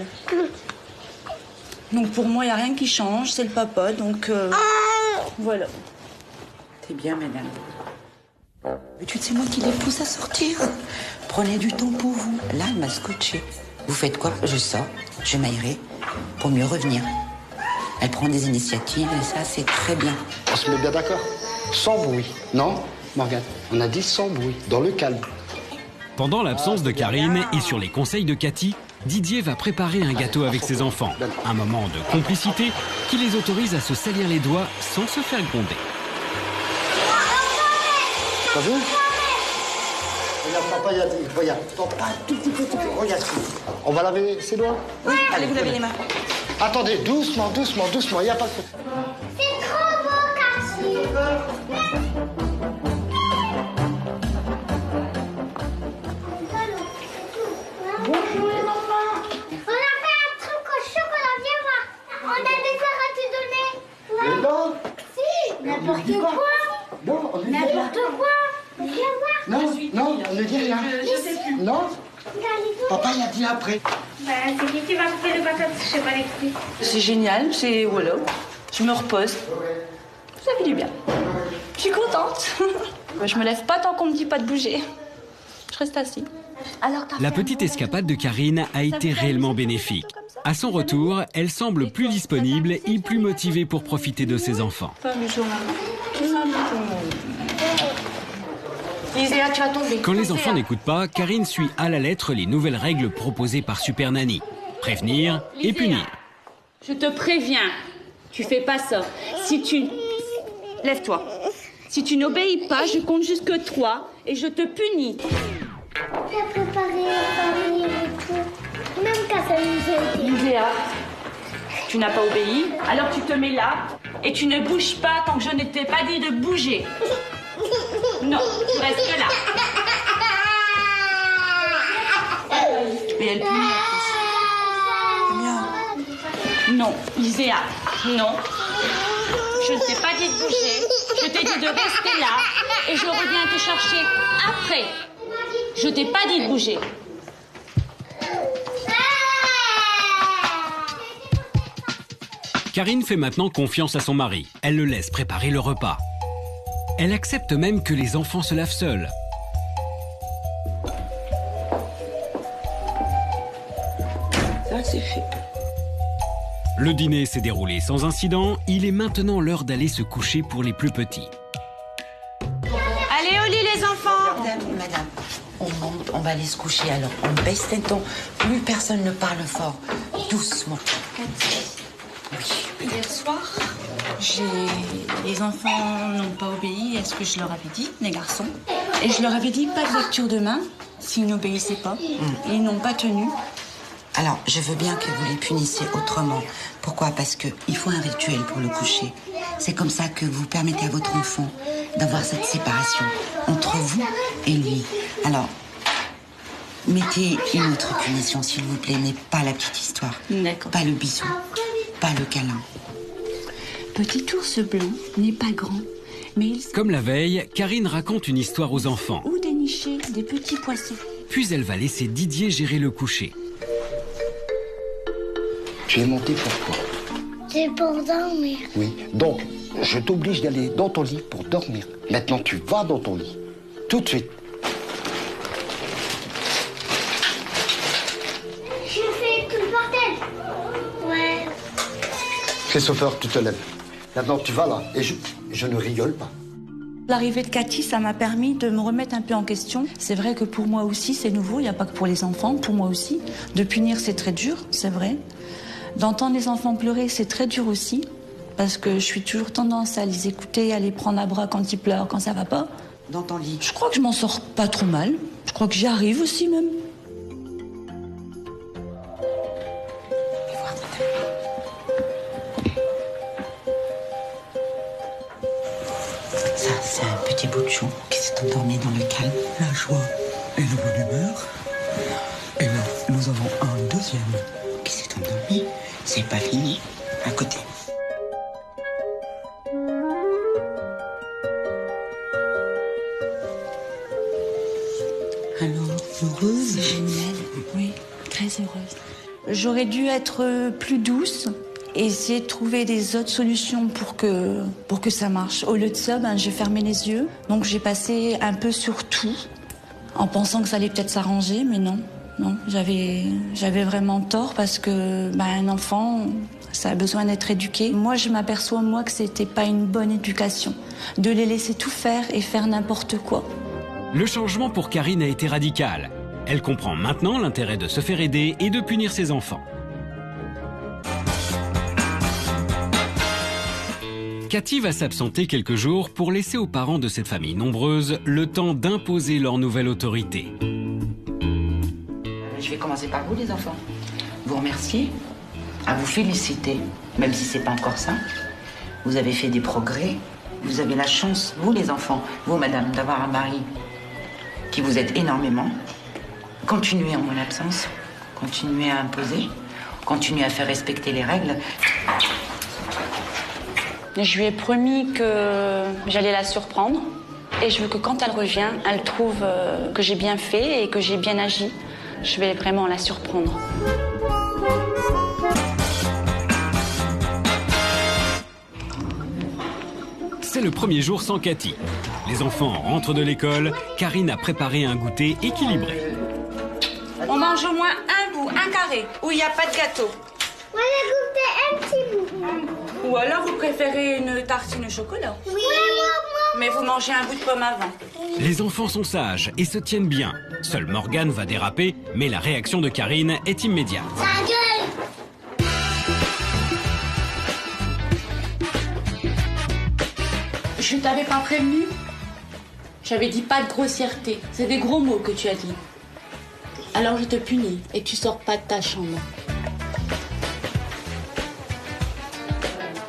Donc pour moi, il n'y a rien qui change, c'est le papa. Donc voilà. C'est bien, madame. Mais tu sais, moi qui les pousse à sortir. Prenez du temps pour vous. Là, elle m'a scotché. Vous faites quoi? Je sors, je m'aérer pour mieux revenir. Elle prend des initiatives et ça, c'est très bien. On se met bien d'accord. Sans bruit. Non, Morgane, on a dit sans bruit, dans le calme. Pendant l'absence de Karine et sur les conseils de Cathy, Didier va préparer un gâteau avec ses enfants. Un moment de complicité qui les autorise à se salir les doigts sans se faire gronder. T'as vu? Regarde, papa, il a dit, regarde. Papa, tout, regarde. On va laver ses doigts? Oui, allez vous laver les mains. Attendez, doucement, il n'y a pas de... C'est trop beau, Cathy. Bonjour les enfants. On a fait un truc au chocolat, viens voir. On a des fleurs à te donner. Mais non. Si, n'importe quoi. Non, on ne dit rien. N'importe quoi. Viens voir. Non, on ne dit rien. Je sais plus. Non. Papa, il a dit après. Bah, c'est qui va couper le bâton, je sais pas l'expliquer. C'est génial, c'est voilà. Je me repose. Ça fait du bien. Je suis contente. Je me lève pas tant qu'on me dit pas de bouger. Je reste assise. Alors, La petite escapade de Karine a été réellement bénéfique. À son retour, elle semble plus disponible et plus motivée pour profiter de ses enfants. Iséa, tu vas tomber. Quand les enfants n'écoutent pas, Karine suit à la lettre les nouvelles règles proposées par Super Nanny. Prévenir et punir. Je te préviens, tu fais pas ça. Si tu... Lève-toi. Si tu n'obéis pas, je compte jusque 3 et je te punis. T'as préparé la famille et tout. Même quand ça nous aide. Iséa, tu n'as pas obéi, alors tu te mets là et tu ne bouges pas tant que je ne t'ai pas dit de bouger. Non, tu restes là. Et elle punit Non, Iséa, non. Je ne t'ai pas dit de bouger, je t'ai dit de rester là et je reviens te chercher après. Je t'ai pas dit de bouger. Karine fait maintenant confiance à son mari. Elle le laisse préparer le repas. Elle accepte même que les enfants se lavent seuls. Ça, c'est fait. Le dîner s'est déroulé sans incident. Il est maintenant l'heure d'aller se coucher pour les plus petits. Allez au lit les enfants. Madame, on monte, on va aller se coucher alors. On baisse les tons. Plus personne ne parle fort. Doucement. Oui. Hier soir, les enfants n'ont pas obéi à ce que je leur avais dit, les garçons. Et je leur avais dit pas de lecture de main s'ils n'obéissaient pas. Et ils n'ont pas tenu. Alors, je veux bien que vous les punissiez autrement. Pourquoi? Parce qu'il faut un rituel pour le coucher. C'est comme ça que vous permettez à votre enfant d'avoir cette séparation entre vous et lui. Alors, mettez une autre punition, s'il vous plaît, mais pas la petite histoire. D'accord. Pas le bisou, pas le câlin. Petit ours blanc n'est pas grand, mais il sait Comme la veille, Karine raconte une histoire aux enfants. où dénicher des petits poissons. Puis elle va laisser Didier gérer le coucher. Tu es monté pourquoi? C'est pour dormir. Oui, donc je t'oblige d'aller dans ton lit pour dormir. Maintenant, tu vas dans ton lit. Tout de suite. Je fais tout le bordel. Ouais. Christopher, tu te lèves. Maintenant, tu vas là. Et je ne rigole pas. L'arrivée de Cathy, ça m'a permis de me remettre un peu en question. C'est vrai que pour moi aussi, c'est nouveau. Il n'y a pas que pour les enfants, pour moi aussi. De punir, c'est très dur, c'est vrai. D'entendre les enfants pleurer, c'est très dur aussi. Parce que je suis toujours tendance à les écouter, à les prendre à bras quand ils pleurent, quand ça va pas. Dans ton lit. Je crois que je m'en sors pas trop mal. Je crois que j'y arrive aussi même. Ça, c'est un petit bout de chou qui s'est endormi dans le calme. La joie et la bonne humeur. Et là, nous avons un deuxième. Qui s'est endormi. C'est pas fini. À côté. Alors, heureuse? C'est génial, oui, très heureuse. J'aurais dû être plus douce et essayer de trouver des autres solutions pour que ça marche. Au lieu de ça, j'ai fermé les yeux. Donc j'ai passé un peu sur tout en pensant que ça allait peut-être s'arranger, mais non. Non, j'avais vraiment tort parce que un enfant, ça a besoin d'être éduqué. Moi, je m'aperçois, que c'était pas une bonne éducation. De les laisser tout faire et faire n'importe quoi. Le changement pour Karine a été radical. Elle comprend maintenant l'intérêt de se faire aider et de punir ses enfants. Cathy va s'absenter quelques jours pour laisser aux parents de cette famille nombreuse le temps d'imposer leur nouvelle autorité. Je vais commencer par vous, les enfants. Vous remercier, à vous féliciter, même si c'est pas encore ça. Vous avez fait des progrès. Vous avez la chance, vous les enfants, vous madame, d'avoir un mari qui vous aide énormément. Continuez en mon absence, continuez à imposer, continuez à faire respecter les règles. Je lui ai promis que j'allais la surprendre et je veux que quand elle revient, elle trouve que j'ai bien fait et que j'ai bien agi. Je vais vraiment la surprendre. C'est le premier jour sans Cathy. Les enfants rentrent de l'école. Karine a préparé un goûter équilibré. On mange au moins un bout, un carré, où il n'y a pas de gâteau. Moi, j'ai goûté un petit bout. Ou alors vous préférez une tartine au chocolat. Oui, moi. Mais vous mangez un bout de pomme avant. Les enfants sont sages et se tiennent bien. Seule Morgane va déraper, mais la réaction de Karine est immédiate. Ta gueule! Je t'avais pas prévenu. J'avais dit pas de grossièreté. C'est des gros mots que tu as dit. Alors je te punis et tu sors pas de ta chambre.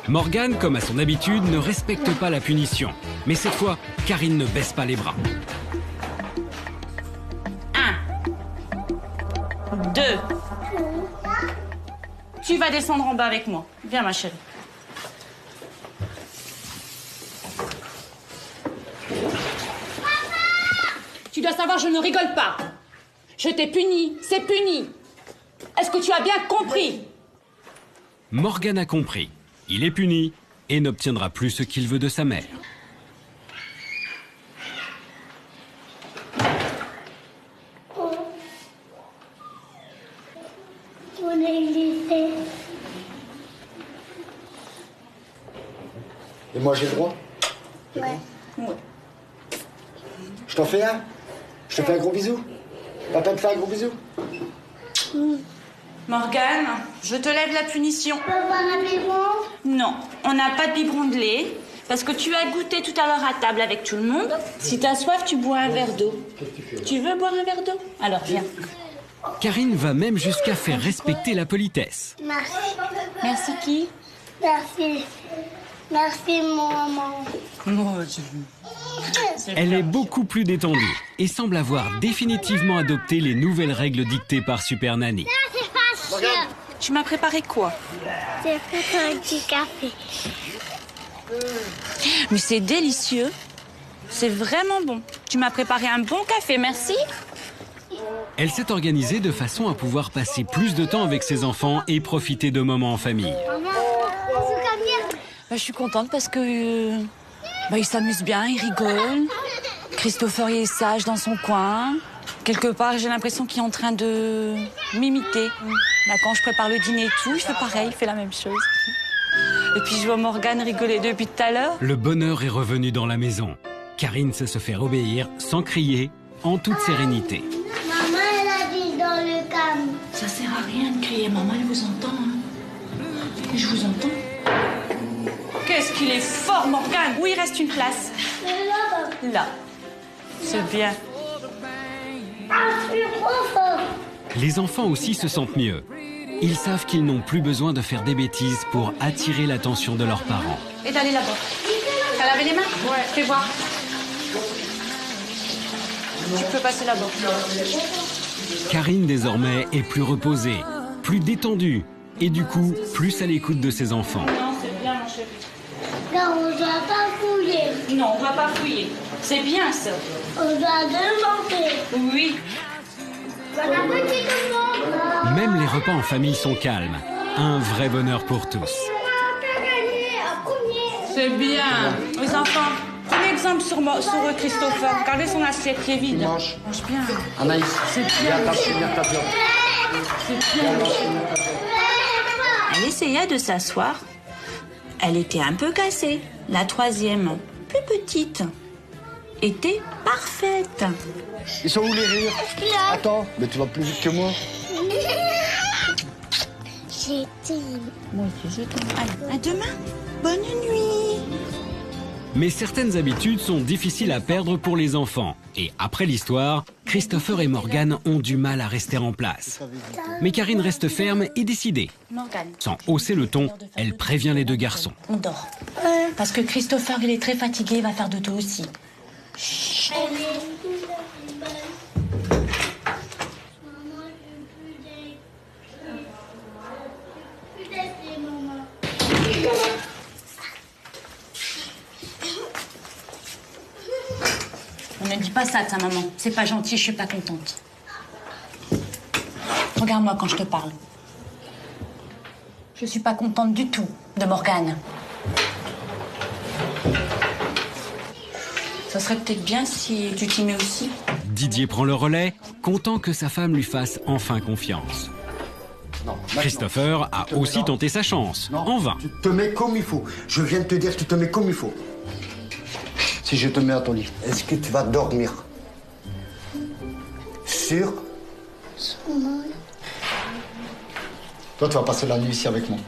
Morgane, comme à son habitude, ne respecte pas la punition. Mais cette fois, Karine ne baisse pas les bras. 1, 2. Tu vas descendre en bas avec moi. Viens, ma chérie. Tu dois savoir, je ne rigole pas. Je t'ai puni, c'est puni. Est-ce que tu as bien compris? Morgane a compris. Il est puni et n'obtiendra plus ce qu'il veut de sa mère. On est glissé. Et moi, j'ai le droit? Ouais. Je t'en fais un? Je te fais un gros bisou? Papa te fait un gros bisou? Morgane, je te lève la punition. On peut boire un biberon? Non, on n'a pas de biberon de lait. Parce que tu as goûté tout à l'heure à table avec tout le monde. Si t'as soif, tu bois un verre d'eau. Tu veux boire un verre d'eau? Alors viens. Karine va même jusqu'à faire respecter la politesse. Merci. Merci qui? Merci. Merci, maman. Elle est beaucoup plus détendue et semble avoir définitivement adopté les nouvelles règles dictées par Super Nanny. C'est pas chiant. Tu m'as préparé quoi? J'ai fait un petit café. Mais c'est délicieux. C'est vraiment bon. Tu m'as préparé un bon café, merci. Elle s'est organisée de façon à pouvoir passer plus de temps avec ses enfants et profiter de moments en famille. Je suis contente parce que il s'amuse bien, il rigole. Christopher il est sage dans son coin. Quelque part, j'ai l'impression qu'il est en train de m'imiter. Là, quand je prépare le dîner et tout, il fait pareil, il fait la même chose. Et puis je vois Morgane rigoler depuis tout à l'heure. Le bonheur est revenu dans la maison. Karine sait se faire obéir sans crier, en toute sérénité. Maman, elle a dit dans le cam. Ça sert à rien de crier, maman, elle vous entend. Hein. Je vous entends. Qu'est-ce qu'il est fort, Morgane. Où il reste une place? Là. C'est bien. Ah, je suis trop fort. Les enfants aussi se sentent mieux. Ils savent qu'ils n'ont plus besoin de faire des bêtises pour attirer l'attention de leurs parents. Et d'aller là-bas. T'as lavé les mains? Ouais. Fais voir. Tu peux passer là-bas. Karine, désormais, est plus reposée, plus détendue et du coup, plus à l'écoute de ses enfants. Non, c'est bien, mon chéri. Non, on doit pas fouiller. Non, on va pas fouiller. C'est bien, ça. On doit demander. Oui. Bon appétit tout le monde. Même les repas en famille sont calmes. Un vrai bonheur pour tous. C'est bien. Les enfants, prenez exemple sur Christopher. Regardez son assiette qui est vide. Mange. Mange bien. Anaïs, C'est bien. viens ta viande. C'est bien. Elle essaya de s'asseoir. Elle était un peu cassée. La troisième, plus petite, était parfaite. Ils sont où les rires? Attends, mais tu vas plus vite que moi. Je t'aime. Moi aussi, je t'aime. Allez, à demain. Bonne nuit. Mais certaines habitudes sont difficiles à perdre pour les enfants. Et après l'histoire, Christopher et Morgane ont du mal à rester en place. Mais Karine reste ferme et décidée. Morgane. Sans hausser le ton, elle prévient les deux garçons. On dort. Parce que Christopher, il est très fatigué, il va faire de tout aussi. Chut. On ne dit pas ça à ta maman. C'est pas gentil, je suis pas contente. Regarde-moi quand je te parle. Je suis pas contente du tout de Morgane. Ça serait peut-être bien si tu t'y mets aussi. Didier prend le relais, content que sa femme lui fasse enfin confiance. Non, Christopher a aussi tenté sa chance, en vain. Tu te mets comme il faut. Je viens de te dire, tu te mets comme il faut. Si je te mets à ton lit, est-ce que tu vas dormir? Sûr? Toi, tu vas passer la nuit ici avec moi.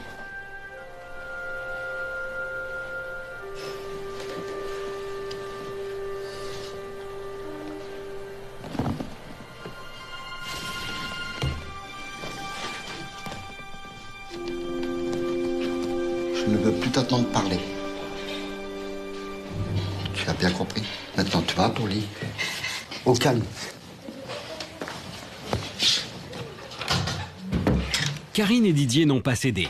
Je ne veux plus t'entendre parler. Tu as bien compris. Maintenant, tu vas à ton lit. Au calme. Karine et Didier n'ont pas cédé.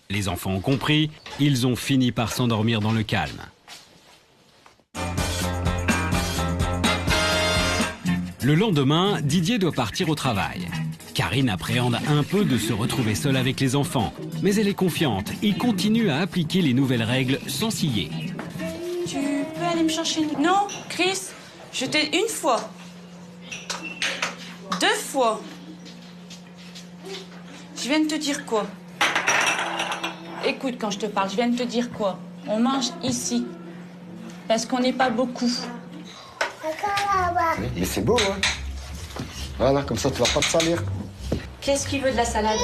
Les enfants ont compris, ils ont fini par s'endormir dans le calme. Le lendemain, Didier doit partir au travail. Karine appréhende un peu de se retrouver seule avec les enfants, mais elle est confiante et continue à appliquer les nouvelles règles sans ciller. Tu peux aller me chercher une... Non, Chris, je t'ai une fois. 2 fois. Je viens de te dire quoi? Écoute quand je te parle, je viens de te dire quoi? On mange ici. Parce qu'on n'est pas beaucoup. Oui, mais c'est beau, hein? Voilà, comme ça, tu vas pas te salir. Qu'est-ce qu'il veut de la salade?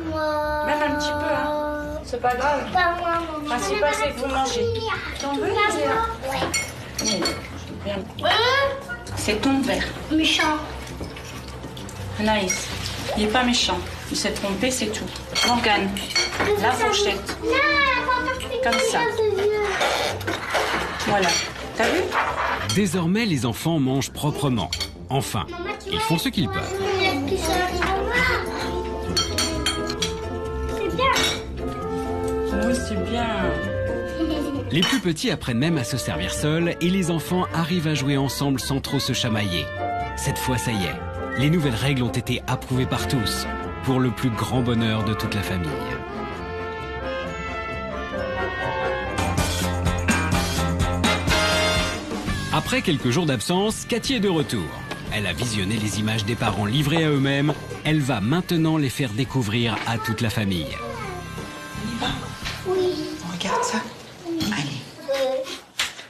Moi. Même un petit peu, hein? C'est pas grave. Pas moi, maman. Le principal, c'est que vous mangez. T'en veux, Léa? Oui, bien. C'est ton verre. Méchant. Anaïs, il est pas méchant. Il s'est trompé, c'est tout. Morgane, la fourchette. Comme ça. Voilà. T'as vu? Désormais, les enfants mangent proprement. Enfin, ils font ce qu'ils peuvent. C'est bien. Oui, c'est bien. Les plus petits apprennent même à se servir seuls et les enfants arrivent à jouer ensemble sans trop se chamailler. Cette fois, ça y est, les nouvelles règles ont été approuvées par tous, pour le plus grand bonheur de toute la famille. Après quelques jours d'absence, Cathy est de retour. Elle a visionné les images des parents livrés à eux-mêmes. Elle va maintenant les faire découvrir à toute la famille. On y va? Oui. On regarde ça? Allez.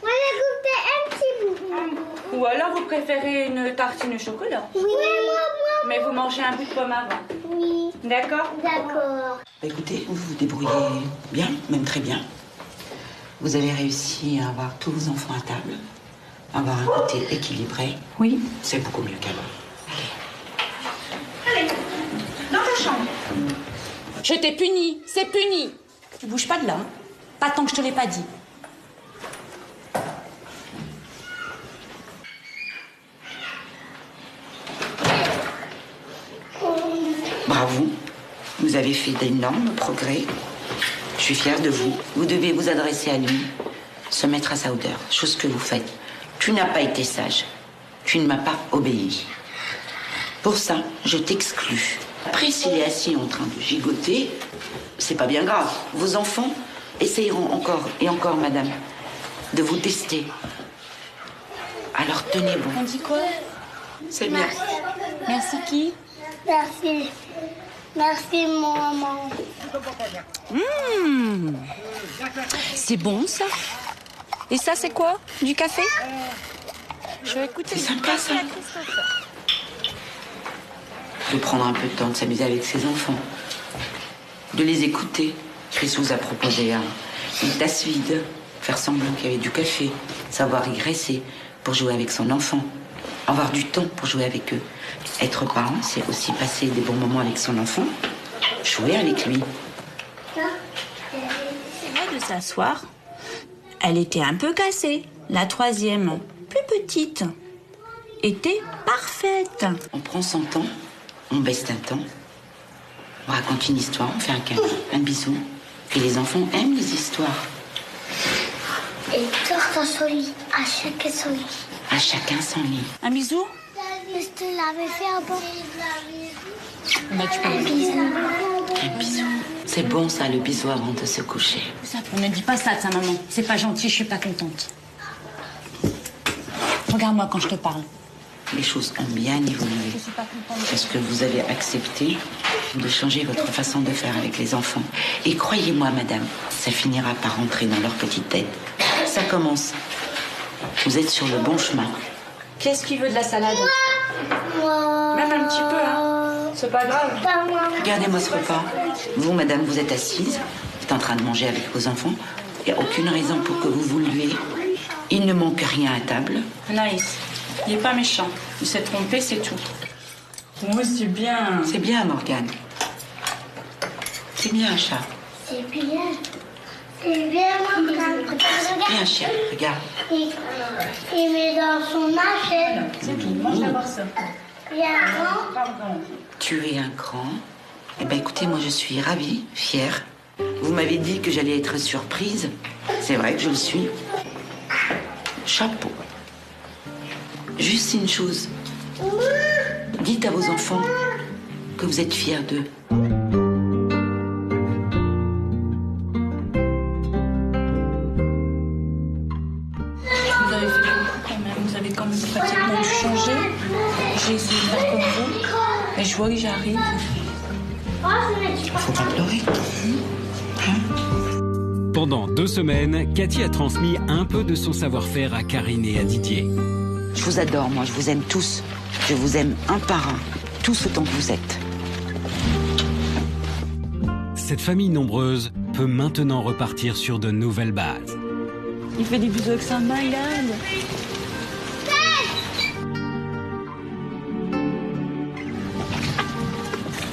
Moi, j'ai goûté un petit bout. Ou alors, vous préférez une tartine au chocolat? Oui, moi. Mais vous mangez un bout de pomme avant. Oui. D'accord? D'accord. Bah, écoutez, vous vous débrouillez bien, même très bien. Vous avez réussi à avoir tous vos enfants à table, avoir un côté équilibré. Oui. C'est beaucoup mieux qu'avant. Allez, dans ta chambre. Je t'ai puni, c'est puni. Tu bouges pas de là, hein. Pas tant que je te l'ai pas dit. Vous avez fait d'énormes progrès. Je suis fière de vous. Vous devez vous adresser à lui, se mettre à sa hauteur, chose que vous faites. Tu n'as pas été sage. Tu ne m'as pas obéi. Pour ça, je t'exclus. Après, s'il est assis en train de gigoter, c'est pas bien grave. Vos enfants essayeront encore et encore, madame, de vous tester. Alors tenez bon. On dit quoi? C'est bien. Merci qui? Merci. Merci, maman. C'est bon ça. Et ça c'est quoi? Du café? Je vais écouter. C'est sympa ça. De prendre un peu de temps de s'amuser avec ses enfants. De les écouter. Chris vous a proposé une tasse vide, faire semblant qu'il y avait du café, savoir y graisser pour jouer avec son enfant, avoir du temps pour jouer avec eux. Être parent, c'est aussi passer des bons moments avec son enfant, jouer avec lui. C'est vrai de s'asseoir. Elle était un peu cassée. La troisième, plus petite, était parfaite. On prend son temps, on baisse d'un temps, on raconte une histoire, on fait un câlin, un bisou. Et les enfants aiment les histoires. Et dors dans son lit, à chacun son lit. À chacun son lit. Un bisou? Mais je te l'avais fait avant. Bah, tu peux Un bisou. Un bisou. C'est bon ça, le bisou avant de se coucher. On ne dit pas ça de sa maman. C'est pas gentil, je suis pas contente. Regarde-moi quand je te parle. Les choses ont bien évolué. Je suis pas contente. Parce que vous avez accepté de changer votre façon de faire avec les enfants. Et croyez-moi, madame, ça finira par rentrer dans leur petite tête. Ça commence. Vous êtes sur le bon chemin. Qu'est-ce qu'il veut de la salade? Moi. Même un petit peu, hein. C'est pas grave. Pas moi. Regardez-moi ce repas. Vous, madame, vous êtes assise. Vous êtes en train de manger avec vos enfants. Il n'y a aucune raison pour que vous vous leviez. Il ne manque rien à table. Anaïs, il est pas méchant. Il s'est trompé, c'est tout. Moi, c'est bien. C'est bien, Morgane. C'est bien, chat. C'est bien. C'est bien, Morgane. Regarde. Bien, chérie, regarde. Il met dans son assiette. C'est tout, mange d'abord ça. Il y a un grand. Pardon. Tu es un grand. Eh bien, écoutez, moi, je suis ravie, fière. Vous m'avez dit que j'allais être surprise. C'est vrai que je le suis. Chapeau. Juste une chose. Dites à vos enfants que vous êtes fiers d'eux. Vous avez fait beaucoup quand même. Vous avez quand même pratiquement changé. J'ai essayé de faire comme vous. Et je vois que j'arrive. Faut pas pleurer. Pendant 2 semaines, Cathy a transmis un peu de son savoir-faire à Karine et à Didier. Je vous adore, moi. Je vous aime tous. Je vous aime un par un. Tous autant que vous êtes. Cette famille nombreuse peut maintenant repartir sur de nouvelles bases. Il fait des bisous avec sa malade.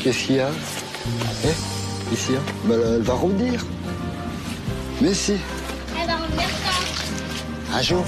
Qu'est-ce qu'il y a? Ici, hein? Ben, elle va rebondir. Mais si. Elle va revenir quand? Un jour.